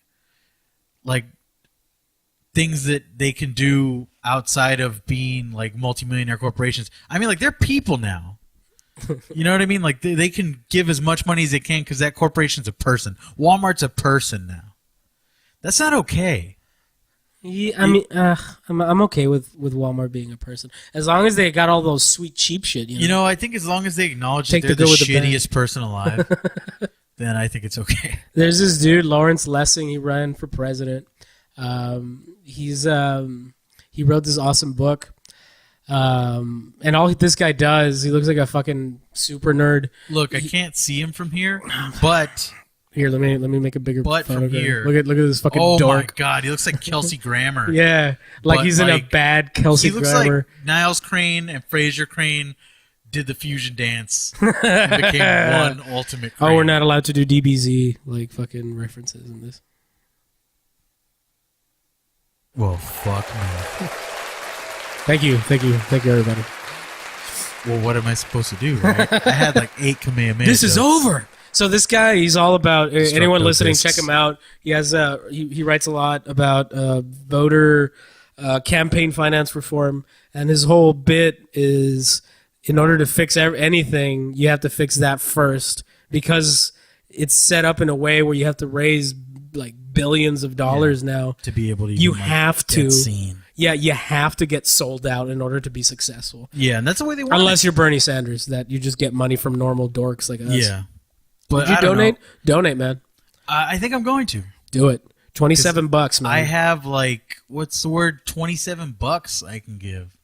things that they can do outside of being like multimillionaire corporations. I mean, like, they're people now. You know what I mean? Like, they can give as much money as they can because that corporation's a person. Walmart's a person now. That's not okay. Yeah, I mean, I'm okay with Walmart being a person as long as they got all those sweet cheap shit. You know, You know, I think as long as they acknowledge Take that they're the the good with the bad. shittiest person alive, then I think it's okay. There's this dude Lawrence Lessing. He ran for president. He wrote this awesome book. And all this guy does, he looks like a fucking super nerd. Look, I can't see him from here, but Here, let me make a bigger But from photograph. here- Look at this fucking oh dork. my god, he looks like Kelsey Grammer. Yeah, like But, he's in a like, bad Kelsey He looks Grammer. like Niles Crane and Fraser Crane did the fusion dance and became one ultimate Crane. Oh, we're not allowed to do DBZ like fucking references in this. Well, fuck me. Thank you, everybody. Well, what am I supposed to do, right? I had like 8 Kamehamehas. This is jokes. over. So this guy, he's all about anyone those listening. discs. Check him out. He has he writes a lot about voter campaign finance reform, and his whole bit is in order to fix anything, you have to fix that first because it's set up in a way where you have to raise like billions of dollars now to be able to. You even, like, have to. get seen. Yeah, you have to get sold out in order to be successful. Yeah, and that's the way they want. Unless you're Bernie Sanders, that you just get money from normal dorks like us. Yeah, but Did you I don't donate? know. Donate, man. I think I'm going to. Do it. $27, man. I have like what's the word? $27 I can give.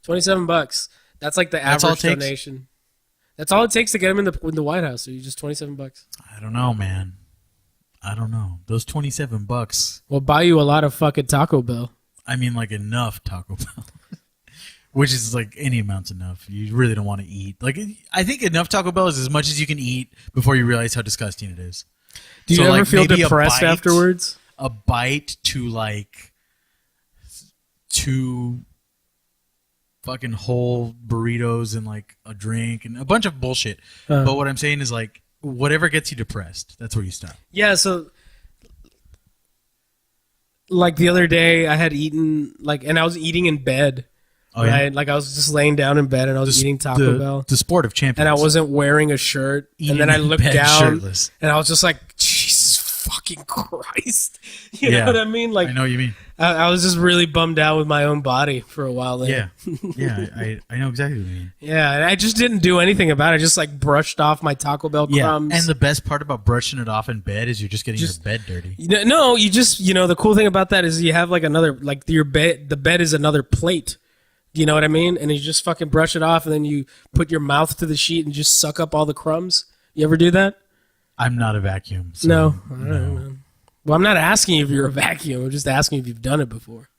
$27. That's like the That's all average it takes? donation. That's all it takes to get him in the White House. So you just $27. I don't know, man. I don't know. Those $27. We'll buy you a lot of fucking Taco Bell. I mean, like enough Taco Bell, which is like any amount's enough. You really don't want to eat. Like I think enough Taco Bell is as much as you can eat before you realize how disgusting it is. Do you So, ever like, feel maybe a depressed bite- afterwards? A bite to like 2 fucking whole burritos and like a drink and a bunch of bullshit. But what I'm saying is like whatever gets you depressed, that's where you stop. Yeah, so like the other day I had eaten and I was eating in bed. Oh, yeah? Right? Like I was just laying down in bed and I was eating Taco Bell. The sport of champions. And I wasn't wearing a shirt. Eating and then I in looked bed down shirtless. and I was just like, Jesus fucking Christ. You Yeah. know what I mean? Like I know what you mean. I was just really bummed out with my own body for a while there. Yeah. I know exactly what you mean. Yeah, and I just didn't do anything about it. I just like brushed off my Taco Bell crumbs. And the best part about brushing it off in bed is you're just getting your bed dirty. No, you just the cool thing about that is you have like another your bed. The bed is another plate. Do you know what I mean? And you just fucking brush it off, and then you put your mouth to the sheet and just suck up all the crumbs. You ever do that? I'm not a vacuum. So No. All right, man. Well, I'm not asking if you're a vacuum. I'm just asking if you've done it before.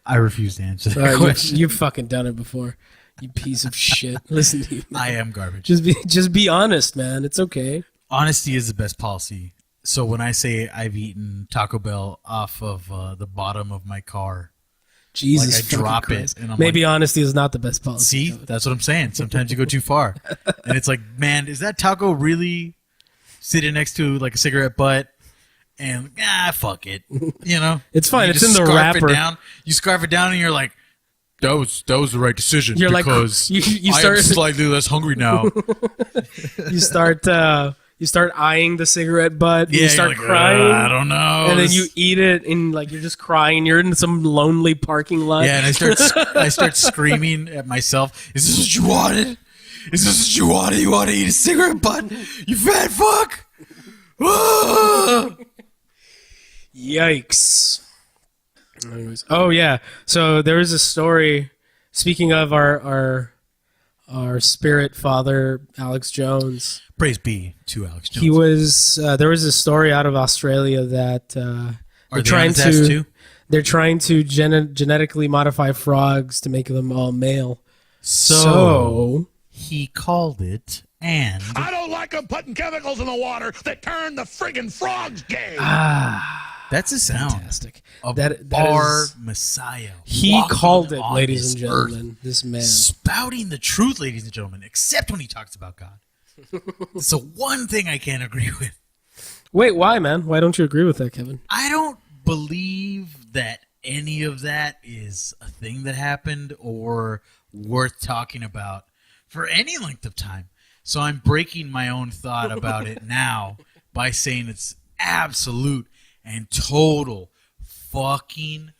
I refuse to answer that All right, question. you've fucking done it before. You piece of shit. Listen to you. Man. I am garbage. Just be honest, man. It's okay. Honesty is the best policy. So when I say I've eaten Taco Bell off of the bottom of my car, Jesus, Like, I fucking drop it, Christ. and I'm Maybe honesty is not the best policy. see, that's what I'm saying. Sometimes you go too far. And it's like, man, is that taco really sitting next to like a cigarette butt? And fuck it. You know? It's fine. You It's just in the scarf it wrapper. down. You scarf it down and you're like, that was the right decision You're like, because you I start- am slightly less hungry now. You start eyeing the cigarette butt. Yeah, You start you're like, crying. I don't know. And then This- you eat it, and like you're just crying. You're in some lonely parking lot. Yeah, and I start screaming at myself. Is this what you wanted? Is this what you wanted? You want to eat a cigarette butt? You fat fuck! Ah! Yikes. Anyways. Oh yeah. So there was a story. Speaking of our spirit father, Alex Jones. Praise be to Alex Jones. He was. There was a story out of Australia that Are they're they trying on his ass to. too? They're trying to genetically modify frogs to make them all male. So he called it, and I don't like them putting chemicals in the water that turn the friggin' frogs gay. that's a sound Fantastic. of That our is- Messiah. He walking called it, on ladies this and gentlemen. This man. earth, spouting the truth, ladies and gentlemen, except when he talks about God. It's the one thing I can't agree with. Wait, why, man? Why don't you agree with that, Kevin? I don't believe that any of that is a thing that happened or worth talking about for any length of time. So I'm breaking my own thought about it now by saying it's absolute and total fucking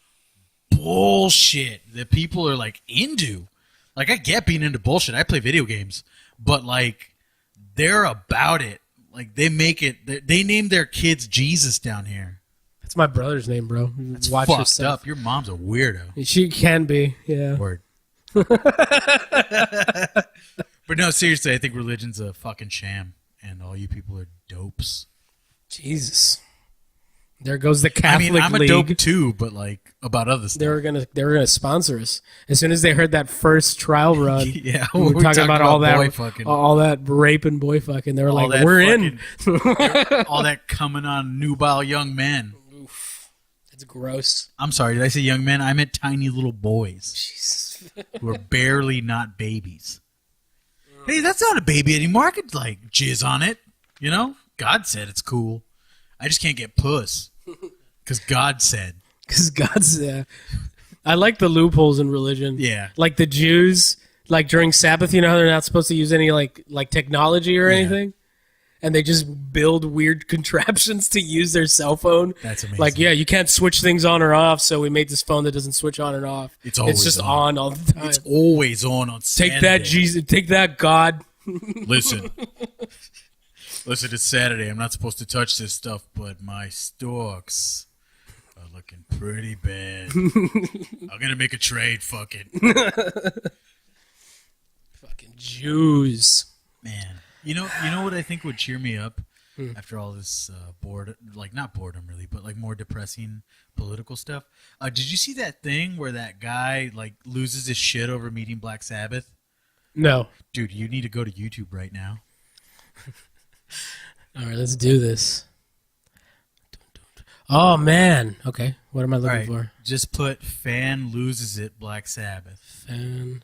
bullshit that people are like into. Like, I get being into bullshit. I play video games, but like they're about it. Like, they make it. They name their kids Jesus down here. That's my brother's name, bro. It's Watch fucked yourself. up. Your mom's a weirdo. She can be, yeah. Word. But no, seriously, I think religion's a fucking sham, and all you people are dopes. Jesus. There goes the I Catholic mean, I'm a League. dope too, but like about other stuff. They were gonna sponsor us as soon as they heard that first trial run. Yeah, we were we're talking about all boy that, fucking. all that rape and boy fucking. They were All like, that "We're in." all that coming on nubile young men. It's gross. I'm sorry, did I say young men? I meant tiny little boys Jesus. who are barely not babies. Hey, that's not a baby anymore. I could like jizz on it. You know, God said it's cool. I just can't get puss because God said. Because God's. I like the loopholes in religion. Yeah. Like the Jews, like during Sabbath, you know how they're not supposed to use any like technology or anything, and they just build weird contraptions to use their cell phone. That's amazing. Like, yeah, you can't switch things on or off, so we made this phone that doesn't switch on and off. It's always just on. all the time. It's always on Saturday. Take that, Jesus. Take that, God. Listen, it's Saturday. I'm not supposed to touch this stuff, but my stalks are looking pretty bad. I'm gonna make a trade. Fuck it, Fucking Jews. man. You know what I think would cheer me up after all this not boredom really, but like more depressing political stuff. Did you see that thing where that guy like loses his shit over meeting Black Sabbath? No. Dude, you need to go to YouTube right now. All right, let's do this. Oh, man. Okay, what am I looking for? Just put fan loses it Black Sabbath. Fan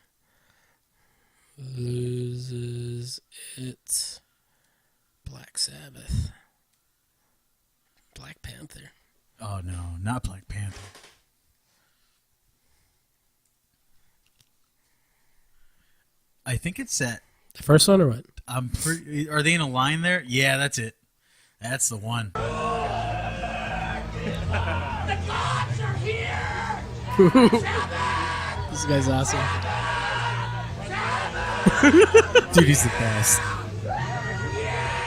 loses it Black Sabbath. Black Panther. Oh, no, not Black Panther. I think it's that. The first one or what? Are they in a line there? Yeah, that's it. That's the one. The gods are here! This guy's awesome. Dude, he's the best.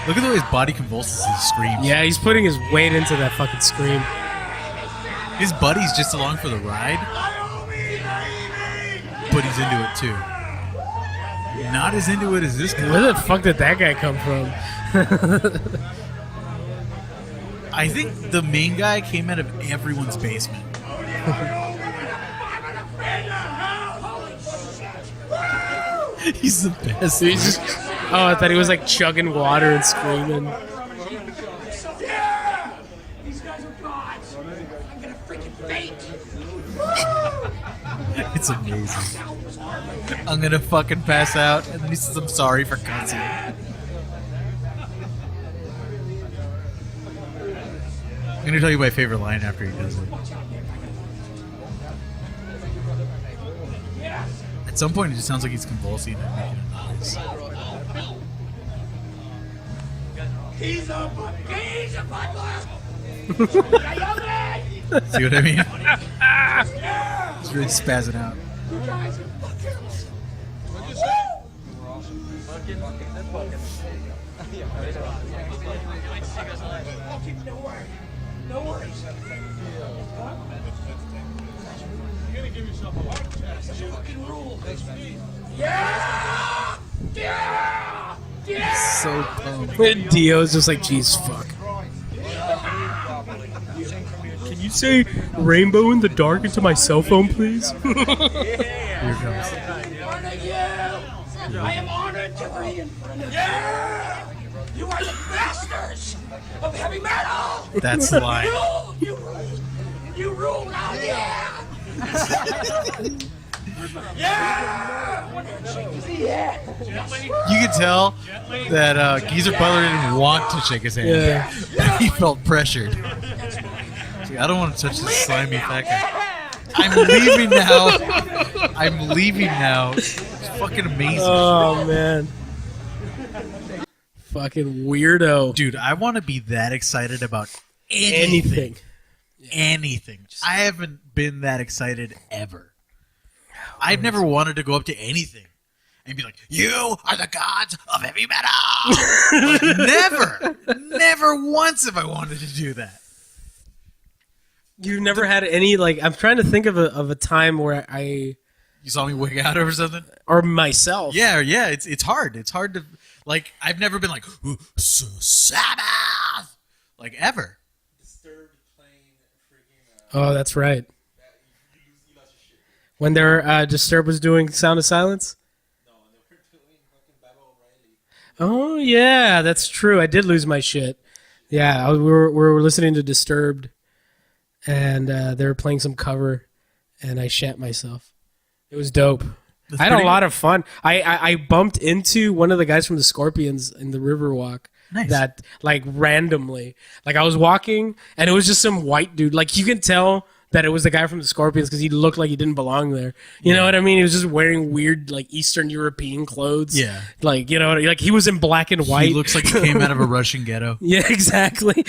Look at the way his body convulses as he screams. Yeah, he's putting his weight into that fucking scream. His buddy's just along for the ride, but he's into it too. Not as into it as this guy. Where the fuck did that guy come from? I think the main guy came out of everyone's basement. He's the best. He's just, I thought he was like chugging water and screaming. Yeah! These guys are gods! I'm gonna freaking faint! It's amazing. I'm gonna fucking pass out, and then he says, "I'm sorry for cussing." I'm gonna tell you my favorite line after he does it. At some point, it just sounds like he's convulsing and making a noise. He's a butler! See what I mean? He's really spazzing out. You guys are fucking... What'd you say? No worries. You're gonna give yourself a heart attack. Fucking rule. Yeah! Yeah! Yeah! So pumped. And Dio's just like, geez, fuck. Can you say rainbow in the dark into my cell phone, please? Here it comes. I am honored to be in front of you. Yeah! You are the masters of heavy metal! That's the line. You rule now, yeah! Yeah! Yeah! You could tell that Geezer Butler didn't want to shake his hand. Yeah. He felt pressured. He's like, I don't want to touch this slimy fat guy. I'm leaving now. I'm leaving now. It's fucking amazing. Oh, man. Fucking weirdo. Dude, I want to be that excited about Anything. anything. I haven't been that excited ever. I've never wanted to go up to anything and be like, "You are the gods of heavy metal." Never once have I wanted to do that. You've never had any, like, I'm trying to think of a time where You saw me wig out over something? or myself. Yeah. It's hard. It's hard to, like, I've never been like, Sabbath, like, ever. Oh, that's right. When their Disturbed was doing Sound of Silence? Oh, yeah, that's true. I did lose my shit. Yeah, we were listening to Disturbed, and they were playing some cover, and I shat myself. It was dope. I had a lot of fun. I bumped into one of the guys from the Scorpions in the Riverwalk. Nice. That like randomly, like I was walking and it was just some white dude. Like you can tell that it was the guy from the Scorpions because he looked like he didn't belong there. You know what I mean? He was just wearing weird like Eastern European clothes. Yeah. Like you know, like he was in black and white. He looks like he came out of a Russian ghetto. Yeah, exactly.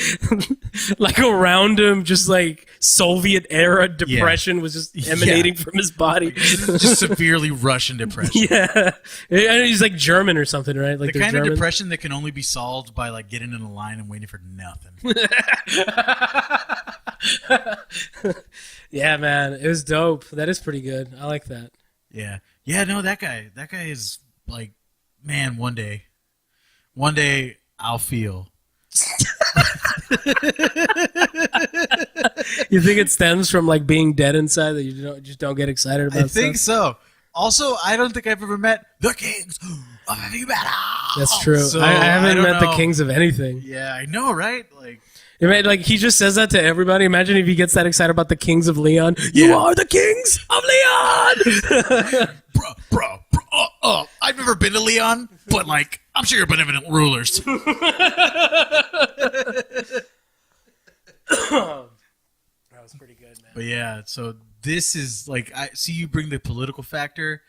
Like around him, just like Soviet era depression was just emanating from his body. Just severely Russian depression. Yeah, and he's like German or something, right? Like The kind German. of depression that can only be solved by like getting in a line and waiting for nothing. Yeah, man, it was dope. That is pretty good. I like that. Yeah. Yeah, no, that guy is like, man, one day I'll feel. You think it stems from like being dead inside that you just don't get excited about? I think so. Also, I don't think I've ever met the kings of heavy metal. That's true. So, I haven't don't met the know. kings of anything. Yeah, I know, right? Like, Like he just says that to everybody. Imagine if he gets that excited about the kings of Leon. You are the kings of Leon. bro. I've never been to Leon, but like, I'm sure you're benevolent rulers. That was pretty good, man. But yeah, so this is like, I see you bring the political factor.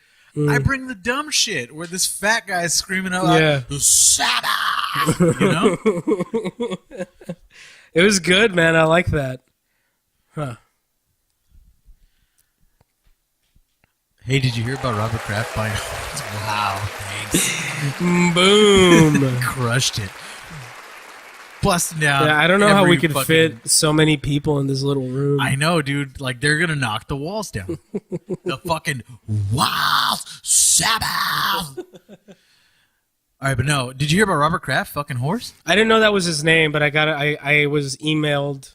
I bring the dumb shit where this fat guy is screaming out, Sabbath! You know? It was good, man. I like that. Huh. Hey, did you hear about Robert Kraft buying? Wow, thanks. Boom. Crushed it. Busting down. Yeah, I don't know how every we could fucking- fit so many people in this little room. I know, dude. Like, they're gonna knock the walls down. The fucking wild Sabbath. All right, but no. Did you hear about Robert Kraft? Fucking horse. I didn't know that was his name, but I was emailed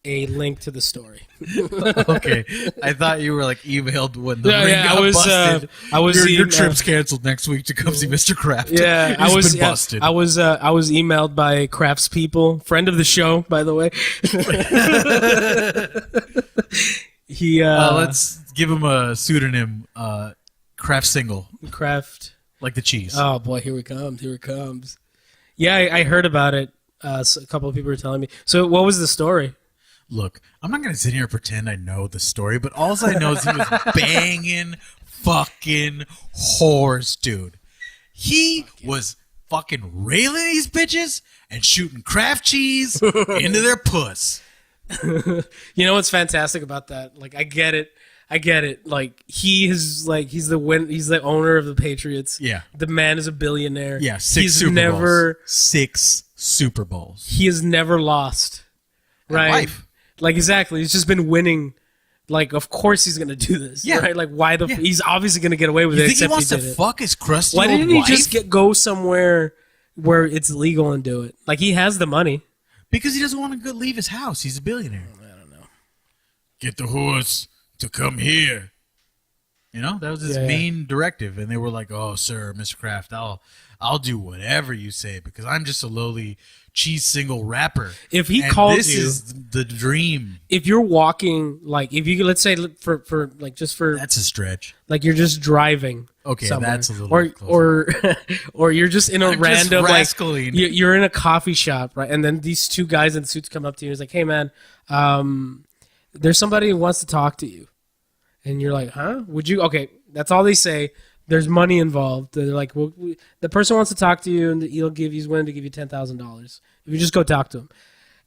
a link to the story. Okay, I thought you were like emailed when the Yeah, ring yeah, got busted. I was Your trip's canceled next week to come see Mr. Kraft. Yeah, He's I was been busted. I was emailed by Crafts people, friend of the show, by the way. He let's give him a pseudonym. Kraft single, Kraft. like the cheese. Oh boy, here it comes. Here it comes. Yeah, I heard about it. So a couple of people were telling me. So what was the story? Look, I'm not gonna sit here and pretend I know the story, but all I know is he was banging fucking horse, dude. He was fucking railing these bitches and shooting Kraft cheese into their puss. You know what's fantastic about that? Like I get it. Like he's the owner of the Patriots. Yeah. The man is a billionaire. Yeah, He's never 6 Super Bowls. he has never lost. Right? Life. Like exactly. He's just been winning. Like of course he's gonna do this. Yeah. Right? Like why the Yeah. he's obviously gonna get away with You it. think he Except wants to did it. fuck his crusty Why old didn't he wife? just go somewhere where it's legal and do it? Like he has the money. Because he doesn't want to go leave his house. He's a billionaire. I don't know. Get the horse to come here. You know, that was his Yeah. main directive. And they were like, oh, sir, Mr. Kraft, I'll do whatever you say because I'm just a lowly cheese single rapper. If he and called this you, is the dream. if you're walking, like if you let's say for like just for That's a stretch. like you're just driving. Okay, somewhere. that's a little or closer. or you're just in a I'm just random like rascaling. you're in a coffee shop, right? And then these two guys in suits come up to you. And it's like, hey man, there's somebody who wants to talk to you, and you're like, huh? Would you? Okay, that's all they say. There's money involved. They're like, well, the person wants to talk to you, and he's willing to give you $10,000 if you just go talk to him.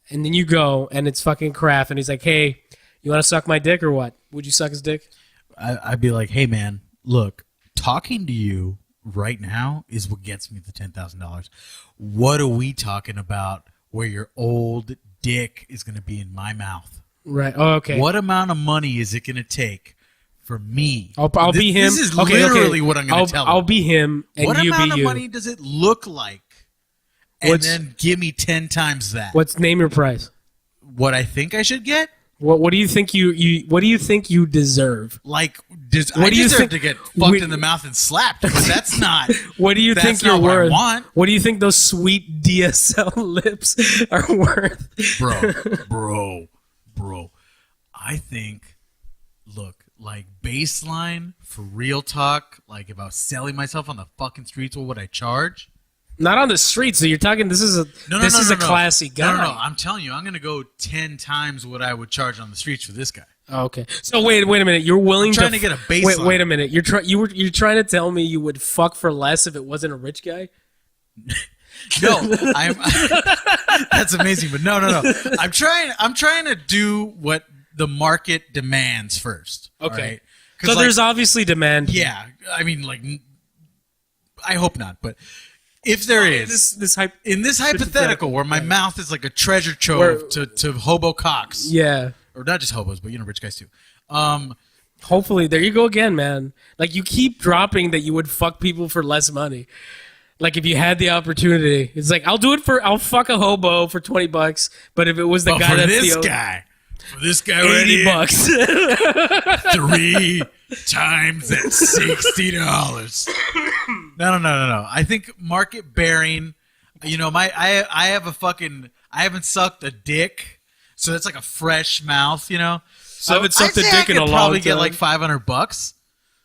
And then you go, and it's fucking Kraft, and he's like, hey, you want to suck my dick or what? Would you suck his dick? I'd be like, hey, man, look, talking to you right now is what gets me the $10,000. What are we talking about where your old dick is going to be in my mouth? Right. Oh, okay. What amount of money is it going to take for me? I'll be him. This is Okay, literally what I'm going to tell him. I'll be him, and What you amount be of you. money does it look like? And What's- then give me 10 times that. Name your price? What I think I should get? What do you think what do you think you deserve? Like, What I do you deserve think- to get fucked we- in the mouth and slapped, but that's not. What do you That's think you're not what I worth? want. What do you think those sweet DSL lips are worth? bro. I think, look, like baseline for real talk, like about selling myself on the fucking streets, what would I charge? Not on the streets. So you're talking. This is a classy guy. No. I'm telling you, I'm gonna go 10 times what I would charge on the streets for this guy. Oh, okay. So wait a minute. You're willing trying to get a baseline. Wait a minute. You're trying to tell me you would fuck for less if it wasn't a rich guy? No, I'm. That's amazing, but no. I'm trying to do what the market demands first. Okay. Right? So there's obviously demand. Yeah, I mean, like, I hope not, but if there is in this hypothetical where my mouth is like a treasure trove to hobo cocks. Yeah. Or not just hobos, but rich guys too. Hopefully, there you go again, man. Like you keep dropping that you would fuck people for less money. Like if you had the opportunity, it's like I'll fuck a hobo for $20, but if it was the guy that's for this guy, $80. 3 times at $60. No. I think market bearing. You know, I haven't sucked a dick. So that's like a fresh mouth, you know. So I haven't sucked a dick in a long time. Probably get like $500.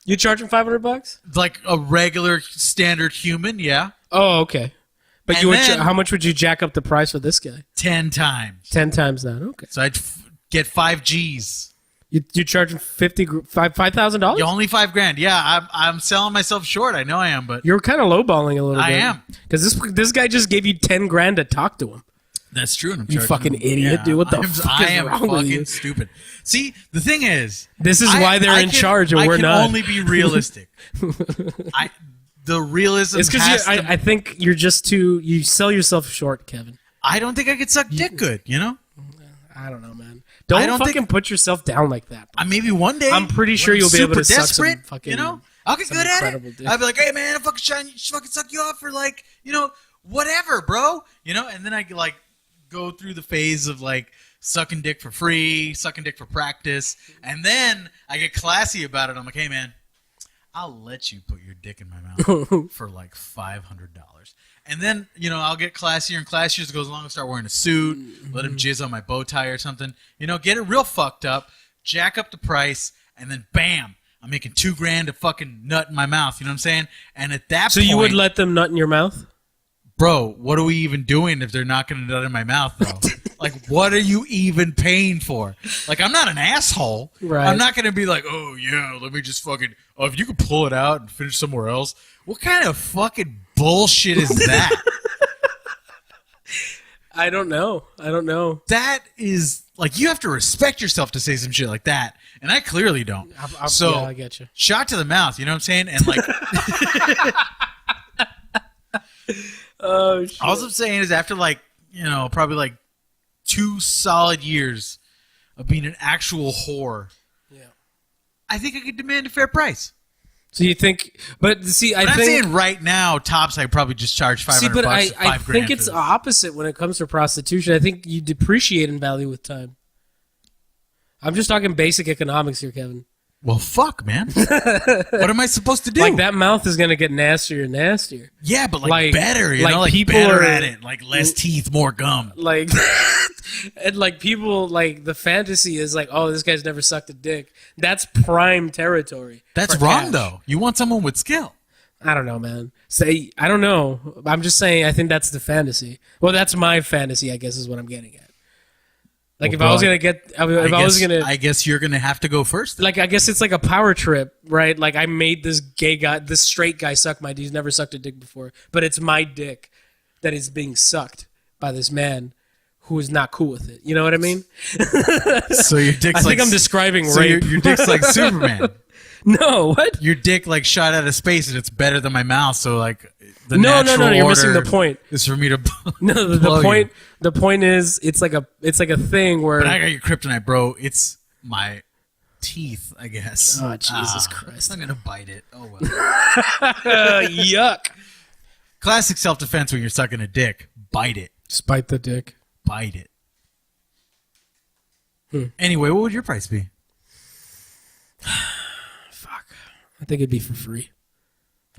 You charge him $500? Like a regular standard human, yeah. Oh, okay. But how much would you jack up the price for this guy? 10 times. 10 times that. Okay. So I'd get 5 G's. You charge him $5,000? Only $5,000. Yeah, I'm selling myself short. I know I am, but you're kind of lowballing a little bit. I am, because this guy just gave you $10,000 to talk to him. That's true. And I'm you fucking idiot, dude. What the fuck is wrong with you? Stupid. See, the thing is, this is why they're in charge and we're not. I can only be realistic. The realism. It's because I think you're just you sell yourself short, Kevin. I don't think I could suck dick good. You know. I don't know, man. Don't fucking put yourself down like that. Maybe one day. I'm pretty sure you'll be able to suck some fucking. You know, I'll get good at it. Dick. I'll be like, hey man, I fucking suck you off for like, you know, whatever, bro. You know, and then I like go through the phase of like sucking dick for free, sucking dick for practice, and then I get classy about it. I'm like, hey man, I'll let you put your dick in my mouth for like $500. And then, you know, I'll get classier and classier as it goes along. I'll start wearing a suit, let him jizz on my bow tie or something. You know, get it real fucked up, jack up the price, and then bam, I'm making $2,000 to fucking nut in my mouth. You know what I'm saying? And at that point... So you would let them nut in your mouth? Bro, what are we even doing if they're not going to nut in my mouth, though? Like, what are you even paying for? Like, I'm not an asshole. Right. I'm not going to be like, oh, yeah, let me just fucking... Oh, if you could pull it out and finish somewhere else. What kind of fucking bullshit is that? I don't know. That is... Like, you have to respect yourself to say some shit like that. And I clearly don't. Yeah, I get you. Shot to the mouth, you know what I'm saying? And, like... Oh, shit. All I'm saying is after, like, you know, probably, like, 2 solid years of being an actual whore, I think I could demand a fair price. So you think, but see, I'm saying right now, tops, I probably just charge $500. See, but I think it's the opposite when it comes to prostitution. I think you depreciate in value with time. I'm just talking basic economics here, Kevin. Well, fuck, man. What am I supposed to do? Like, that mouth is going to get nastier and nastier. Yeah, but like better, you know? Like people better at it. Like less teeth, more gum. Like, and like people, like the fantasy is like, oh, this guy's never sucked a dick. That's prime territory. That's wrong, though. You want someone with skill. I don't know, man. I don't know. I'm just saying I think that's the fantasy. Well, that's my fantasy, I guess, is what I'm getting at. Like, well, if I was going to get... I guess you're going to have to go first. Like, I guess it's like a power trip, right? Like, I made this gay guy, this straight guy suck my dick. He's never sucked a dick before. But it's my dick that is being sucked by this man who is not cool with it. You know what I mean? So your dick's I think I'm describing rape. Your dick's like Superman. No, what? Your dick, like, shot out of space, and it's better than my mouth, so, like... No, you're missing the point. Is for me to no, the point. You. The point is, it's like a thing where. But I got your kryptonite, bro. It's my teeth, I guess. Oh, Jesus Christ! I'm gonna bite it. Oh well. Yuck. Classic self-defense when you're sucking a dick. Bite it. Just bite the dick. Bite it. Anyway, what would your price be? Fuck. I think it'd be for free.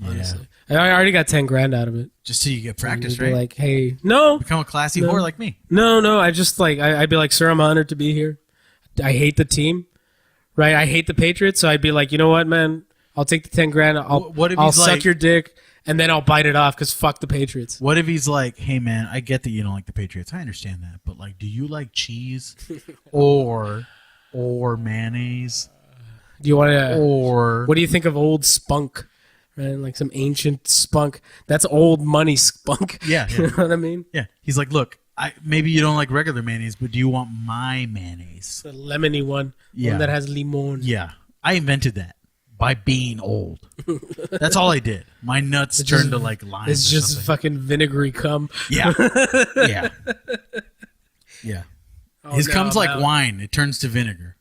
Honestly, yeah. I already got $10,000 out of it. Just so you get practice, right? Like, hey, no, become a classy whore like me. No. I just like I'd be like, sir, I'm honored to be here. I hate the team, right? I hate the Patriots, so I'd be like, you know what, man? I'll take the 10 grand. What if I'll he's suck like- your dick, and then I'll bite it off because fuck the Patriots. What if he's like, hey man, I get that you don't like the Patriots. I understand that, but like, do you like cheese or mayonnaise Do you want to? or What do you think of old spunk? Right, like some ancient spunk. That's old money spunk. Yeah, You yeah. know what I mean? yeah? He's like, look, maybe you don't like regular mayonnaise, but do you want my mayonnaise? The lemony one. Yeah. One that has limon. Yeah, I invented that by being old. That's all I did. My nuts It's turned just- to like limes. It's or just something. fucking vinegary cum. Yeah. Yeah. Yeah. His no, comes like no. wine. It turns to vinegar.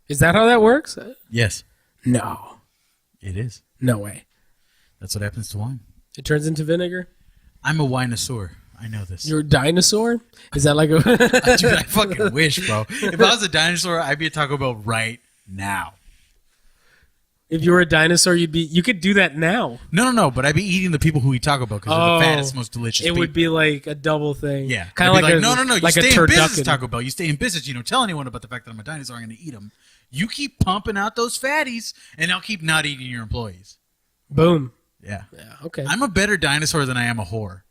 Is that how that works? Yes, No. it is. No way. That's what happens to wine. It turns into vinegar? I'm a winosaur. I know this. You're a dinosaur? Is that like a... Dude, I fucking wish, bro. If I was a dinosaur, I'd be at Taco Bell right now. If you were a dinosaur, you could do that now. No, but I'd be eating the people who eat Taco Bell because they're the fattest, most delicious It people. would be like a double thing. Yeah. Kind of I'd be like, no, you like stay a in business, turducken. Taco Bell. You stay in business. You don't tell anyone about the fact that I'm a dinosaur. I'm going to eat them. You keep pumping out those fatties, and I'll keep not eating your employees. Boom. Yeah. Yeah, okay. I'm a better dinosaur than I am a whore.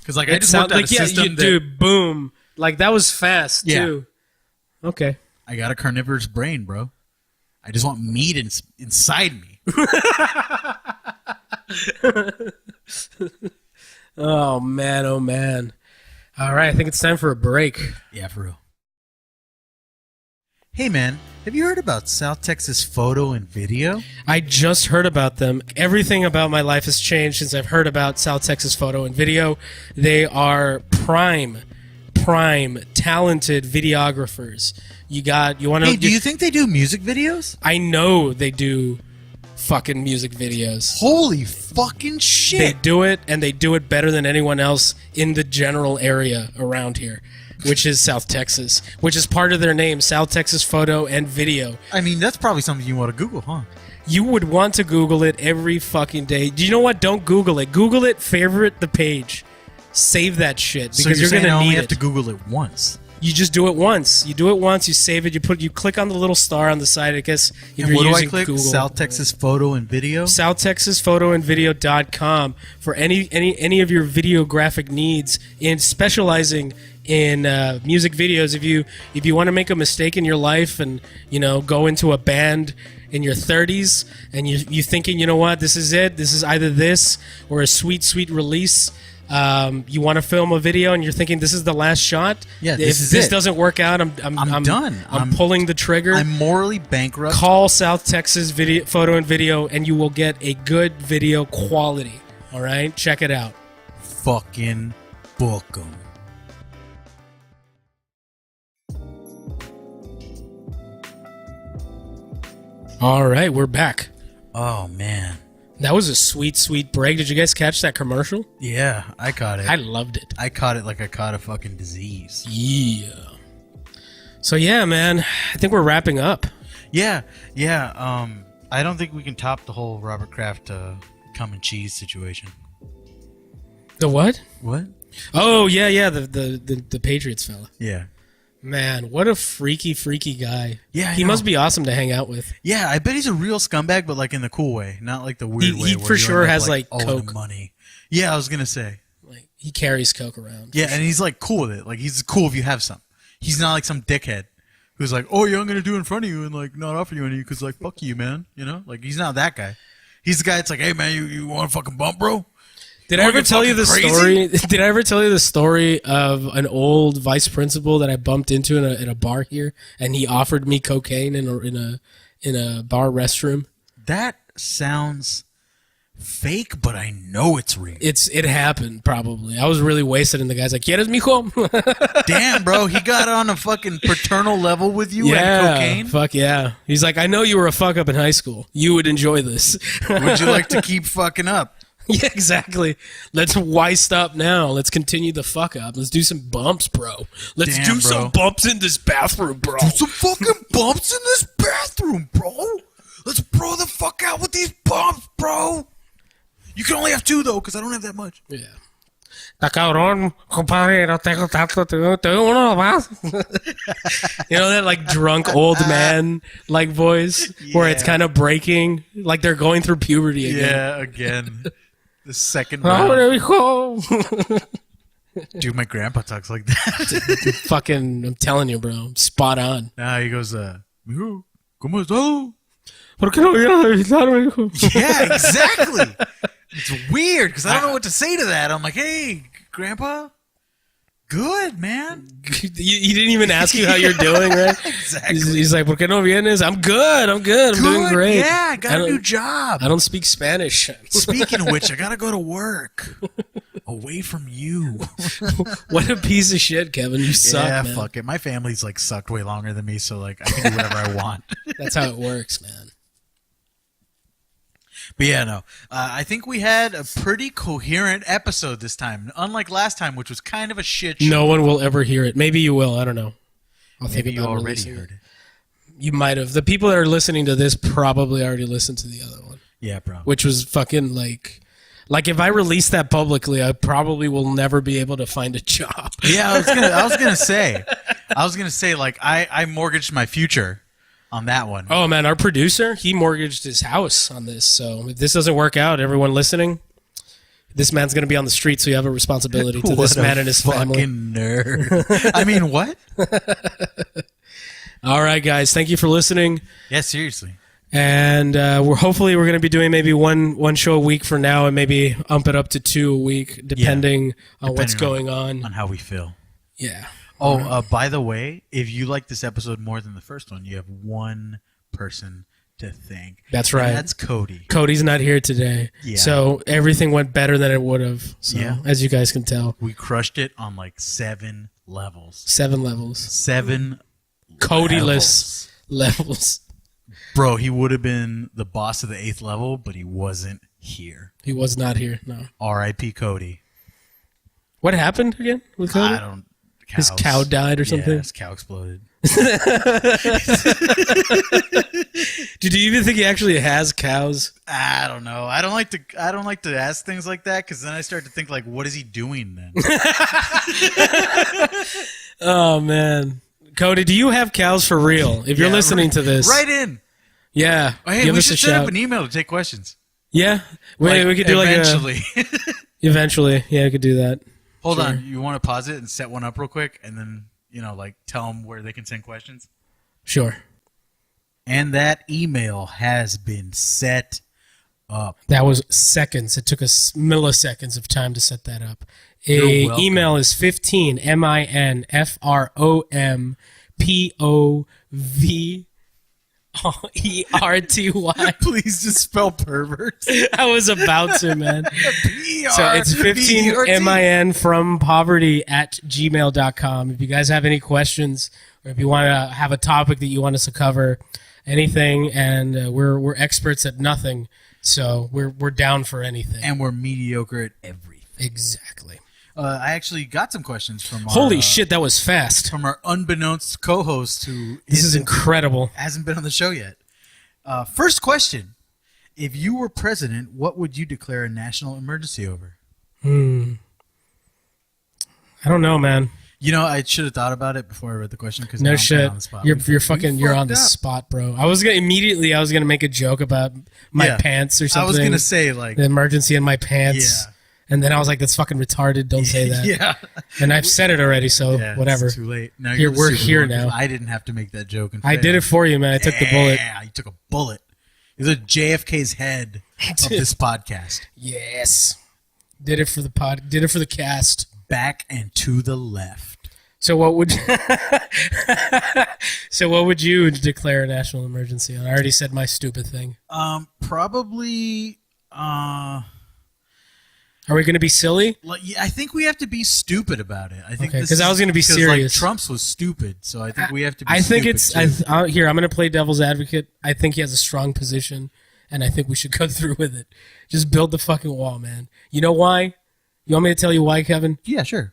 Because like I It just sounds worked out like, a yeah, system that dude, boom. Like, that was fast, Yeah. too. Okay. I got a carnivorous brain, bro. I just want meat inside me. Oh, man, oh, man. All right, I think it's time for a break. Yeah, for real. Hey, man, have you heard about South Texas Photo and Video? I just heard about them. Everything about my life has changed since I've heard about South Texas Photo and Video. They are prime, talented videographers. You want to... Hey, do you think they do music videos? I know they do fucking music videos. Holy fucking They shit. do it, and they do it better than anyone else in the general area around here, which is South Texas, which is part of their name, South Texas Photo and Video. I mean, that's probably something you want to Google, huh? You would want to Google it every fucking day. Do you know what? Don't Google it. Google it, favorite the page. Save that shit, So because you're you're saying going I to only need have it. to Google it once. You just do it once. You do it once, you save it, you click on the little star on the side, I guess, if And you're what do I using click? Google. South Texas Photo and Video? South Texas Photo and Video.com for any of your videographic needs in specializing in music videos. If you want to make a mistake in your life and go into a band in your 30s and you thinking, you know what, this is it, this is either this or a sweet release. You want to film a video and you're thinking this is the last shot. Yeah, if this this is it. doesn't work out, I'm done. I'm pulling the trigger. I'm morally bankrupt. Call South Texas Photo and Video, and you will get a good video quality. All right, check it out. Fucking book 'em. All right, we're back. Oh, man. That was a sweet break. Did you guys catch that commercial? Yeah, I caught it. I loved it. I caught it like I caught a fucking disease. Yeah. So yeah, man, I think we're wrapping up. Yeah. I don't think we can top the whole Robert Kraft cum and cheese situation. The what? What? Oh yeah, the Patriots fella. Yeah. Man, what a freaky guy. Yeah, I he know. must be awesome to hang out with. Yeah, I bet he's a real scumbag, but like in the cool way, not like the weird He way. for where you sure end up, has, like, all the coke. money. Yeah, I was gonna say. Like he carries coke around. Yeah, and he's like cool with it. Like he's cool if you have some. He's not like some dickhead who's like, oh yeah, I'm gonna do it in front of you and like not offer you any because like fuck you, man. You know, like he's not that guy. He's the guy that's like, hey man, you want a fucking bump, bro? Did I ever tell you the story? Did I ever tell you the story of an old vice principal that I bumped into in a bar here, and he offered me cocaine in a bar restroom? That sounds fake, but I know it's real. It happened probably. I was really wasted, and the guy's like, "¿Quieres, mijo?" Damn, bro, he got on a fucking paternal level with you Yeah, and cocaine. fuck yeah. He's like, "I know you were a fuck up in high school. You would enjoy this." Would you like to keep fucking up? Yeah, exactly. Let's why stop now? Let's continue the fuck up. Let's do some bumps, bro. Let's Damn, do bro. some bumps in this bathroom, bro. Do some fucking bumps in this bathroom, bro. Let's bro the fuck out with these bumps, bro. You can only have two though, because I don't have that much. Yeah. "Está cabrón, compadre, no tengo tanto, tengo uno más." You know that like drunk old man like voice where it's kind of breaking, like they're going through puberty again. Yeah, again. The second Oh, round. hijo. Dude, my grandpa talks like that. Fucking, I'm telling you, bro, spot on. Nah, he goes, "Mijo, ¿cómo estás?" ¿Por qué no vienes a visitarme, hijo? Yeah, exactly. It's weird because I don't know what to say to that. I'm like, hey, grandpa, good, man. He didn't even ask you how you're doing, right? Exactly. He's like, ¿por qué no vienes? I'm good. I'm doing great. Yeah, I got a don't- new job. I don't speak Spanish. Speaking of which, I got to go to work. Away from you. What a piece of shit, Kevin. You suck, Yeah, man. fuck it. My family's like sucked way longer than me, so like I can do whatever I want. That's how it works, man. But yeah, no. I think we had a pretty coherent episode this time, unlike last time, which was kind of a shit show. No one will ever hear it. Maybe you will. I don't know. I'll Maybe think you about already releasing heard it. You might have. The people that are listening to this probably already listened to the other one, Yeah, probably. which was fucking like if I release that publicly, I probably will never be able to find a job. Yeah, I was gonna say, like I mortgaged my future on that one. Oh man, our producer, he mortgaged his house on this. So if this doesn't work out, everyone listening, this man's gonna be on the street. So you have a responsibility to this What a man and his family. fucking nerd. I mean, what? All right, guys, thank you for listening. Yeah, seriously. And we're going to be doing maybe one show a week for now, and maybe ump it up to 2 a week, depending on what's Depending going on. On how we feel. Yeah. Oh, by the way, if you like this episode more than the first one, you have one person to thank. That's And right. that's Cody. Cody's not here today, Yeah. so everything went better than it would have. So, Yeah. as you guys can tell, We crushed it on like 7 levels. 7 levels, 7 Cody-less levels. Bro, he would have been the boss of the 8th level, but he wasn't here. He was not here. No. R.I.P. Cody. What happened again with Cody? I don't. His cows. cow died or something? Yeah, his cow exploded. Did you even think he actually has cows? I don't know. I don't like to ask things like that because then I start to think like, what is he doing then? Oh man, Cody, do you have cows for real? If you're Yeah, listening to this, Right in. Yeah, Oh, hey, give we us a should set shout. up an email to take questions. Yeah, we could do eventually. eventually. Yeah, we could do that. Hold Sure. on. You want to pause it and set one up real quick, and then like tell them where they can send questions. Sure. And that email has been set up. That was seconds. It took us milliseconds of time to set that up. You're welcome. Email is 15 MINFROMPOVERTY. Please just spell pervert. I was about to, man. So it's 15 PRVRT. MIN from poverty at gmail.com. If you guys have any questions or if you want to have a topic that you want us to cover, anything, and we're experts at nothing, so we're down for anything. And we're mediocre at everything. Exactly. I actually got some questions from our, Holy shit, that was fast. from our unbeknownst co-host who This is incredible. hasn't been on the show yet. First question: if you were president, what would you declare a national emergency over? I don't know, man. You know, I should have thought about it before I read the question because No shit. On the spot. You're fucking you're on the fucked up. spot, bro. I was gonna make a joke about my Yeah. pants or something. I was gonna say like, the emergency in my pants. Yeah. And then I was like, that's fucking retarded. Don't say that. yeah, And I've said it already, so yeah, whatever. It's too late. Now Here- you're the we're stupid here one, 'cause now. I didn't have to make that joke. And I did it for you, man. I took the bullet. Yeah, you took a bullet. You're the JFK's head of this podcast. Yes. Did it for the pod. Did it for the cast. Back and to the left. So what would So what would you declare a national emergency on? I already said my stupid thing. Probably. Are we going to be silly? Like, yeah, I think we have to be stupid about it. I think Okay, this 'cause I was is- gonna be because, serious. Like, Trump's was stupid, so I think we have to be. I think stupid it's too. here. I'm going to play devil's advocate. I think he has a strong position, and I think we should go through with it. Just build the fucking wall, man. You know why? You want me to tell you why, Kevin? Yeah, sure.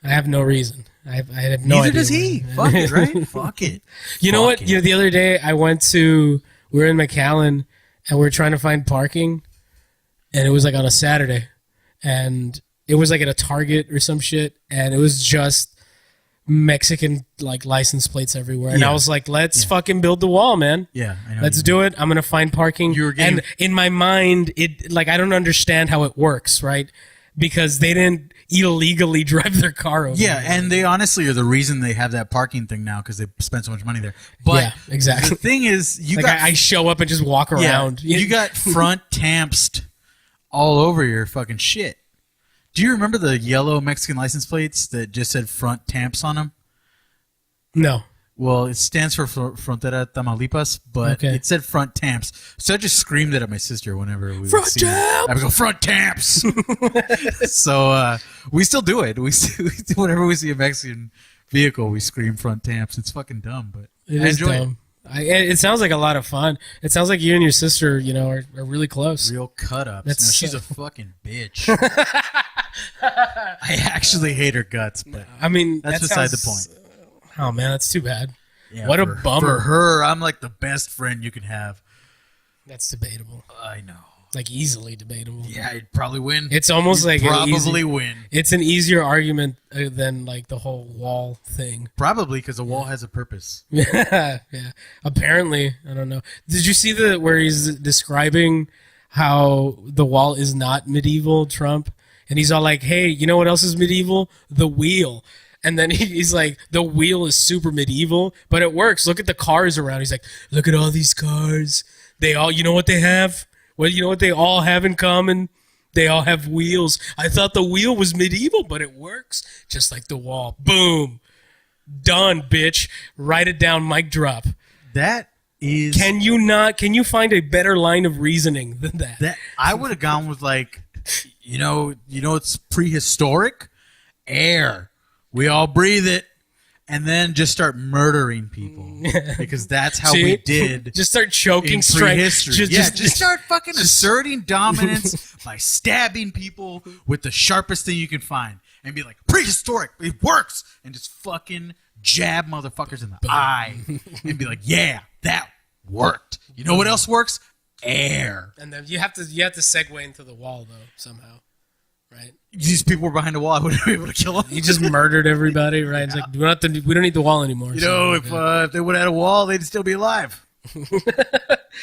I have no reason. I have no Neither idea. does he. Fuck it, right? Fuck it. You know Fuck what? it. You know, the other day we were in McAllen, and we were trying to find parking, and it was like on a Saturday, and It was like at a Target or some shit, and it was just Mexican like license plates everywhere. And Yeah. I was like, let's fucking build the wall, man. Yeah, I know Let's what do it. I'm gonna find parking. You were getting- And in my mind, it like I don't understand how it works, right? Because they didn't illegally drive their car over. Yeah, there. and they honestly are the reason they have that parking thing now because they spent so much money there. But yeah, exactly. the thing is, you Like got I show up and just walk around. you got front tamps all over your fucking shit. Do you remember the yellow Mexican license plates that just said front tamps on them? No. Well, it stands for Frontera Tamaulipas, but Okay. it said front tamps. So I just screamed it at my sister whenever we Front would see it. I would go, front tamps! So we still do it. Whenever we see a Mexican vehicle, we scream front tamps. It's fucking dumb, but It I is enjoy dumb. It sounds like a lot of fun. It sounds like you and your sister, are really close. it. Real cut-ups. That's No, she's so- a fucking bitch. I actually hate her guts, but I mean, that's that beside the sounds- point. Oh man, that's too bad. Yeah, what a for- bummer. For her, I'm like the best friend you can have. That's debatable. I know. Like easily debatable. Yeah, I'd probably win. It's almost You'd like an probably easy- win. It's an easier argument than like the whole wall thing. Probably because a wall has a purpose. Yeah. Apparently, I don't know. Did you see where he's describing how the wall is not medieval, Trump? And he's all like, "Hey, you know what else is medieval? The wheel." And then he's like, "The wheel is super medieval, but it works. Look at the cars around." He's like, "Look at all these cars. They all, you know what they have? Well, you know what they all have in common? They all have wheels. I thought the wheel was medieval, but it works just like the wall. Boom. Done, bitch. Write it down, mic drop." That is Can you find a better line of reasoning than that? that I would have gone with like, it's prehistoric air. We all breathe it, and then just start murdering people because that's how See? we did. Just start choking in strength. prehistory. Just start fucking asserting dominance by stabbing people with the sharpest thing you can find and be like, prehistoric, it works, and just fucking jab motherfuckers in the eye and be like, yeah, that worked. You know what else works? Air. And then you have to segue into the wall though somehow, right? These people were behind a wall. I wouldn't be able to kill them. You just murdered everybody, right? It's like we don't need the wall anymore. You so know, we're if good. if they would have had a wall, they'd still be alive.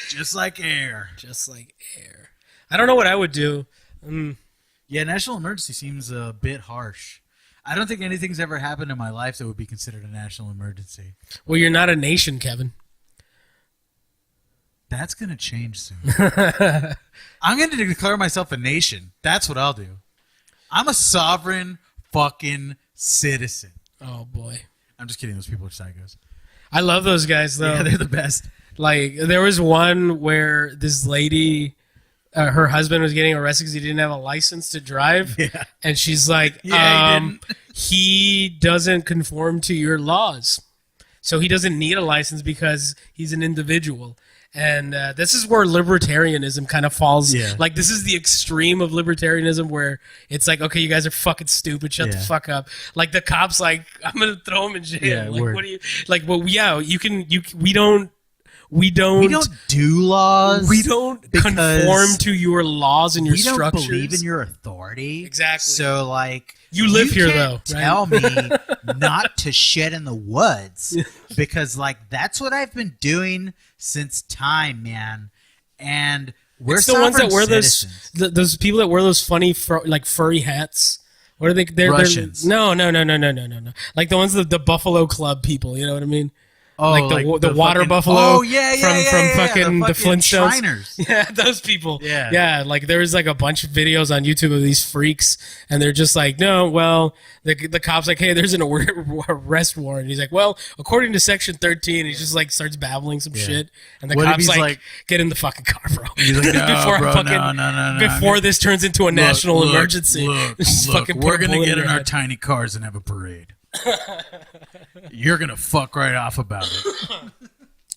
Just like air. Just like air. I don't know what I would do. Yeah, national emergency seems a bit harsh. I don't think anything's ever happened in my life that would be considered a national emergency. Well, you're not a nation, Kevin. That's going to change soon. I'm going to declare myself a nation. That's what I'll do. I'm a sovereign fucking citizen. Oh boy, I'm just kidding. Those people are psychos. I love those guys though. Yeah, they're the best. Like there was one where this lady, her husband was getting arrested because he didn't have a license to drive. Yeah. And she's like, Yeah, he didn't. he doesn't conform to your laws, so he doesn't need a license because he's an individual. And this is where libertarianism kind of falls. Yeah. Like this is the extreme of libertarianism where it's like, okay, you guys are fucking stupid. Shut the Yeah. fuck up. Like the cops, like I'm gonna throw him in jail. Yeah, like word. what do you like? Well, yeah, we don't We don't do laws. we don't because conform to your laws and your we don't structures. believe in your authority. Exactly. So, like, You live here, can't though, right? Tell me not to shit in the woods because, like, that's what I've been doing since time, man. And we're It's the ones that wear citizens. those people that wear those funny like furry hats. What are they? They're Russians. No. Like the ones the Buffalo Club people. You know what I mean? Oh, like the water fucking- buffalo. Oh yeah, yeah, from yeah, from yeah, fucking the Flintstones. Shriners. Yeah, those people. Yeah. Like there was like a bunch of videos on YouTube of these freaks, and they're just like, no, well, the cop's like, hey, there's an arrest warrant. He's like, well, according to Section 13, he just like starts babbling some shit, and the What if cop's he's like, like- get in the fucking car, bro. He's like, no, bro, no. Before this turns into a national Look, emergency, just Look, fucking put we're a gonna bullet get your in our head. tiny cars and have a parade. You're gonna fuck right off about it.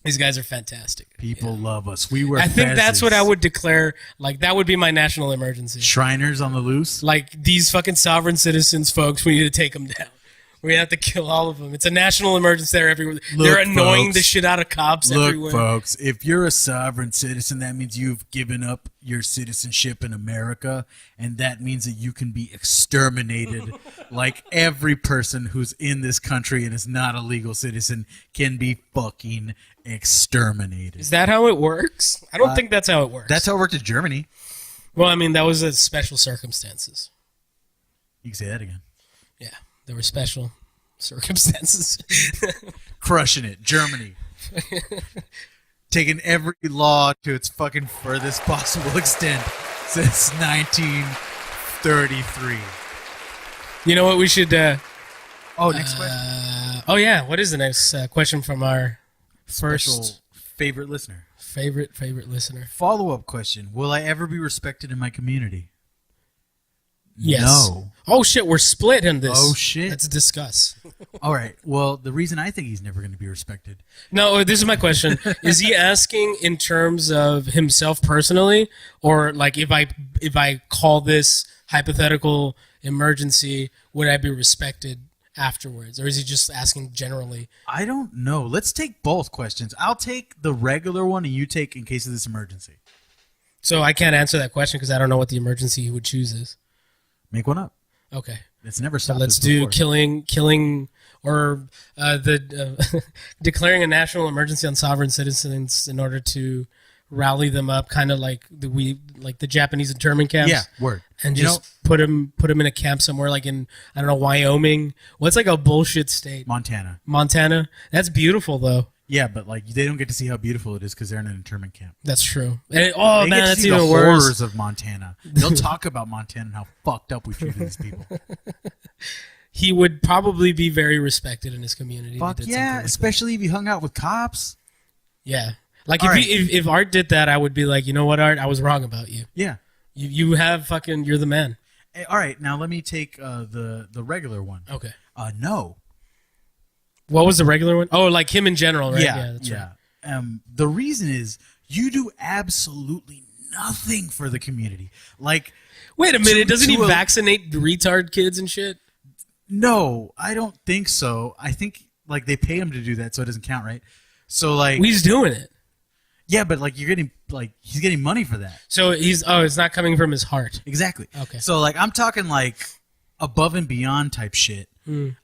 These guys are fantastic. People love us. We wear. I think that's what I fezzes. would declare. Like that would be my national emergency. Shriners on the loose. Like these fucking sovereign citizens, folks, we need to take them down. We have to kill all of them. It's a national emergency there everywhere. They're annoying the shit out of cops everywhere. Look, folks, if you're a sovereign citizen, that means you've given up your citizenship in America, and that means that you can be exterminated like every person who's in this country and is not a legal citizen can be fucking exterminated. Is that how it works? I don't think that's how it works. That's how it worked in Germany. Well, I mean, that was a special circumstances. You can say that again. Yeah, there were special circumstances. Crushing it. Germany. Taking every law to its fucking furthest possible extent since 1933. You know what we should... next question. Oh, yeah. What is the next question from our Special first favorite listener. favorite listener? Follow-up question. Will I ever be respected in my community? Yes. No. Oh, shit. We're split in this. Oh, shit. Let's discuss. All right. Well, the reason I think he's never going to be respected. No, this is my question. Is he asking in terms of himself personally, or like if I call this hypothetical emergency, would I be respected afterwards? Or is he just asking generally? I don't know. Let's take both questions. I'll take the regular one, and you take in case of this emergency. So I can't answer that question because I don't know what the emergency he would choose is. Make one up. Okay. It's never So stopped. let's us do before. killing, or declaring a national emergency on sovereign citizens in order to rally them up, kind of like the Japanese internment camps. Yeah, word. And You just put them in a camp somewhere like in, I don't know, Wyoming. What's like a bullshit state? Montana. Montana. That's beautiful though. Yeah, but like they don't get to see how beautiful it is because they're in an internment camp. That's true. And They man, get to that's see even the worse. horrors of Montana. They'll talk about Montana and how fucked up we treated these people. He would probably be very respected in his community. if he Fuck did yeah, something like that. especially if he hung out with cops. Yeah. Like All if, right. if Art did that, I would be like, you know what, Art, I was wrong about you. Yeah. You have fucking, you're the man. Hey, all right, now let me take the regular one. Okay. No. What was the regular one? Oh, like him in general, right? Yeah, that's yeah. right. The reason is you do absolutely nothing for the community. Like, Wait a minute, doesn't he to a- vaccinate retard kids and shit? no, I don't think so. I think like they pay him to do that, so it doesn't count, right? So like, He's doing it. yeah, but like you're getting like he's getting money for that. So it's not coming from his heart. Exactly. Okay. So like I'm talking like above and beyond type shit.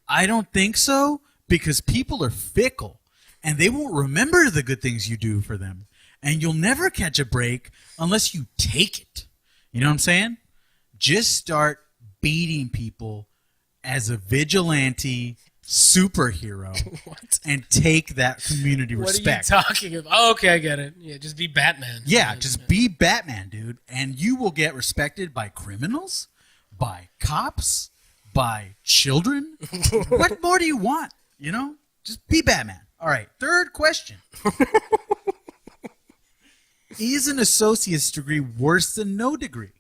I don't think so because people are fickle and they won't remember the good things you do for them. And you'll never catch a break unless you take it. You know what I'm saying? Just start beating people as a vigilante superhero What? and take that community respect. What are you talking about? Oh, okay, I get it. Yeah, just be Batman. Yeah, just be Batman, dude, and you will get respected by criminals, by cops, by children. What more do you want? You know? Just be Batman. All right, third question. Is an associate's degree worse than no degree?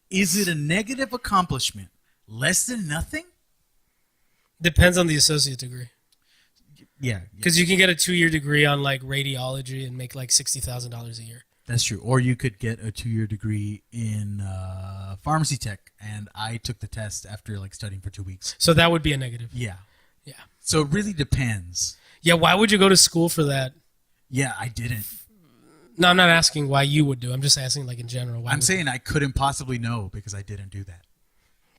Is it a negative accomplishment? Less than nothing? Depends on the associate degree. Yeah, Because you can get a 2-year degree on like radiology and make like $60,000 a year. that's true. Or you could get a 2-year degree in pharmacy tech, and I took the test after like studying for 2 weeks. So that would be a negative. Yeah. Yeah. So it really depends. Yeah, why would you go to school for that? Yeah, I didn't. No, I'm not asking why you would do. I'm just asking like in general. Why I'm would saying I couldn't possibly know because I didn't do that.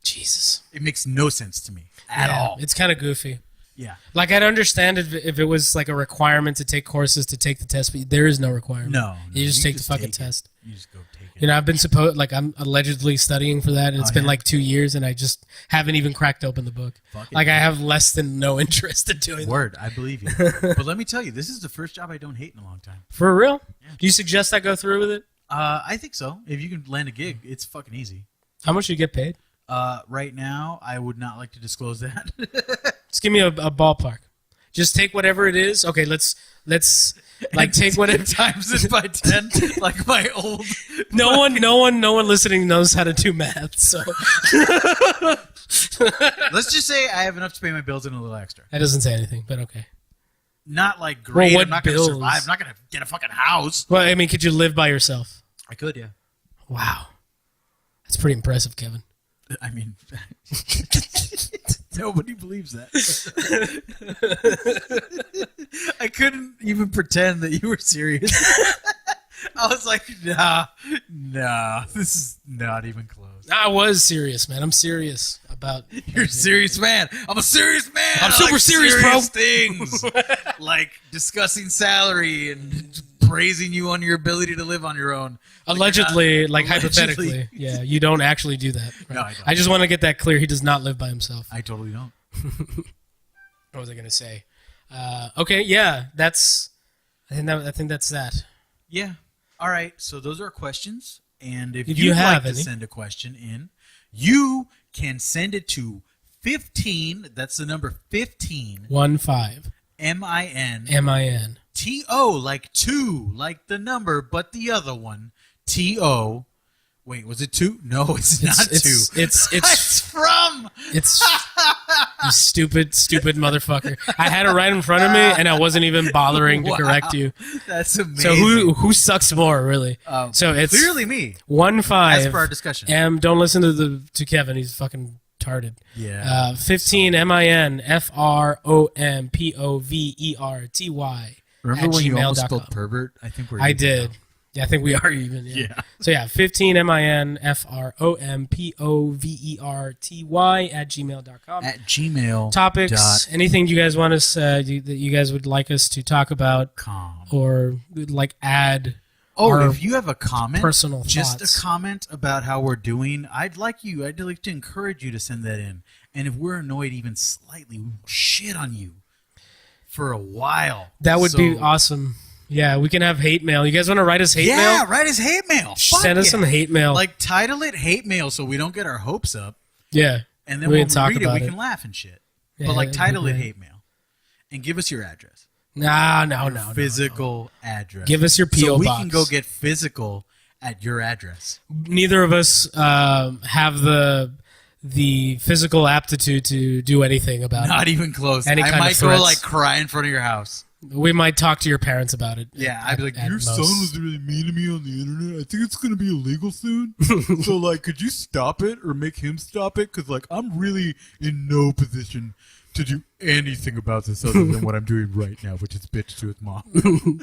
Jesus. It makes no sense to me at Yeah, all. It's kind of goofy. Yeah. Like I'd understand if it was like a requirement to take courses to take the test, but there is no requirement. No. You just take the fucking take it. test. You just go take it. You know, I've been I'm allegedly studying for that, and it's been yeah? like 2 years, and I just haven't even cracked open the book. Fuck it. Like I have less than no interest in doing that. Word, I believe you. But let me tell you, this is the first job I don't hate in a long time. For real? Do you suggest I go through with it? I think so. If you can land a gig, it's fucking easy. How much do you get paid? Right now, I would not like to disclose that. Just give me a ballpark. Just take whatever it is. Okay, let's like take whatever. Times it by 10, like my old. No one listening knows how to do math. So Let's just say I have enough to pay my bills and a little extra. that doesn't say anything, but okay. Not like great. Well, what I'm not going to bills? survive. I'm not going to get a fucking house. Well, I mean, could you live by yourself? I could, yeah. Wow, that's pretty impressive, Kevin. I mean, Nobody believes that. I couldn't even pretend that you were serious. I was like, nah, this is not even close. I was serious, man. I'm serious about. You're a serious man. I'm a serious man. I'm I super like serious, bro. Things like discussing salary and praising you on your ability to live on your own. Allegedly, like allegedly. hypothetically. Yeah, you don't actually do that. Right? No, I don't. I just want to get that clear. He does not live by himself. I totally don't. What was I going to say? Okay, yeah, that's. I think that's that. Yeah. All right. So those are questions. And if you you'd have like to any. send a question in, you can send it to 15. That's the number 15. 15. MIN. MIN. TO, like 2, like the number, but the other one. TO. Wait, was it 2? No, it's not 2. It's from. It's you stupid motherfucker. I had it right in front of me, and I wasn't even bothering to correct you. That's amazing. So who sucks more, really? So it's clearly me. 15. As per our discussion. Don't listen to Kevin. He's fucking retarded. Yeah. 15 MIN FROMPOVERTY. Remember when you almost spelled pervert? I think we're. I did. Yeah, I think we are even. Yeah. So yeah, 15 MIN FROMPOVERTY at gmail.com. At Gmail. Topics, anything you guys want us that you guys would like us to talk about or like add. Oh, if you have a comment, personal just thoughts. a comment about how we're doing, I'd like to encourage you to send that in. And if we're annoyed even slightly, we will shit on you for a while. That would be awesome. Yeah, we can have hate mail. You guys want to write us hate mail? Yeah, write us hate mail. Send us some hate mail. Like, title it hate mail so we don't get our hopes up. Yeah. And then we when can talk we read it, about we can laugh and shit. Yeah, but, like, that'd be title it great. hate mail. And give us your address. No. Physical address. Give us your P.O. So we box. can go get physical at your address. Neither of us have the physical aptitude to do anything about Not it. even close. Any I kind of might go, threats. like, cry in front of your house. We might talk to your parents about it. Yeah, I'd be like, at your most. son was really mean to me on the internet. I think it's going to be illegal soon. So, like, could you stop it or make him stop it? Because, like, I'm really in no position to do anything about this other than what I'm doing right now, which is bitch to his mom.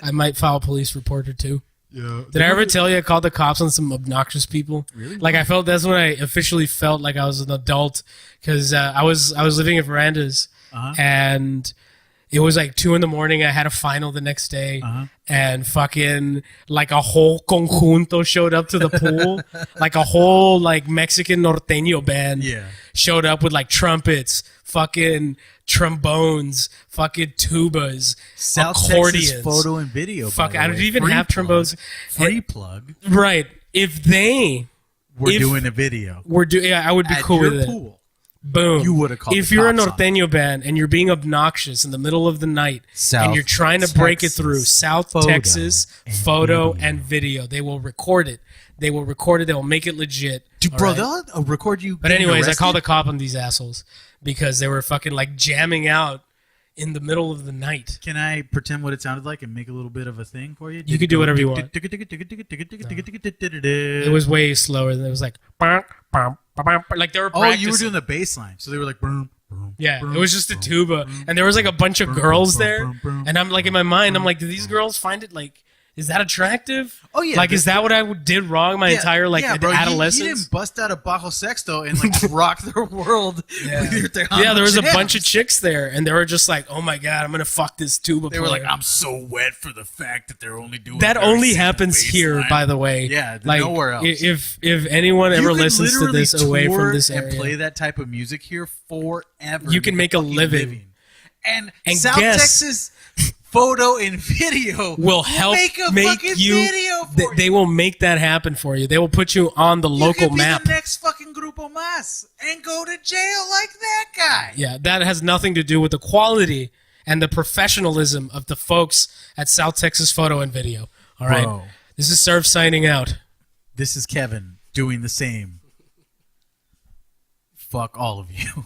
I might file a police report or two. Yeah. Did I ever tell you I called the cops on some obnoxious people? Really? Like I felt that's when I officially felt like I was an adult because I was living at Verandas and it was like 2 a.m. I had a final the next day and fucking like a whole conjunto showed up to the pool. Like a whole like Mexican norteño band showed up with like trumpets, fucking trombones, fucking tubas, South accordions. Texas photo and video. Fuck, by the I way. don't even Free have plug. trombones. Free plug. Right. If they We're doing a video. were doing, yeah, I would be At cool your with it. pool. Boom. You would have called If the you're a cops on norteño band and you're being obnoxious in the middle of the night South and you're trying to break it Texas through, South photo Texas and photo video. and video, they will record it. They will record it. They will make it legit. Dude, all bro, right? they'll record you. But getting anyways, I arrested? called a cop on these assholes because they were fucking like jamming out in the middle of the night. Can I pretend what it sounded like and make a little bit of a thing for you? You could do whatever you want. It It was way slower. It was like, like they were Oh, practicing. you were doing the bass line. So they were like, boom, boom. Yeah, boom, it was just a boom, tuba, boom, and there was like a bunch of boom, girls boom, there, boom, boom, and I'm like in my mind, I'm like, do these girls find it like, is that attractive? Oh, yeah, like is that what I did wrong my entire like bro, adolescence? You didn't bust out a bajo sexto and like rock their world. Yeah. with your Tejano Yeah, there was a jams. bunch of chicks there, and they were just like, "Oh my god, I'm gonna fuck this tuba." They were like, player." I'm so wet for the fact that they're only doing That a very only simple happens bass here, line. by the way. Yeah, like nowhere else. If anyone ever You could listens to literally this away tour from this and area, play that type of music here forever. You can make a fucking living. And And South guess- Texas photo and video will help make a make fucking you. video for They you. will make that happen for you. They will put you on the You local could be map. the next fucking Grupo Mas and go to jail like that guy. Yeah, that has nothing to do with the quality and the professionalism of the folks at South Texas Photo and Video. All right. Bro. This is Serve signing out. This is Kevin doing the same. Fuck all of you.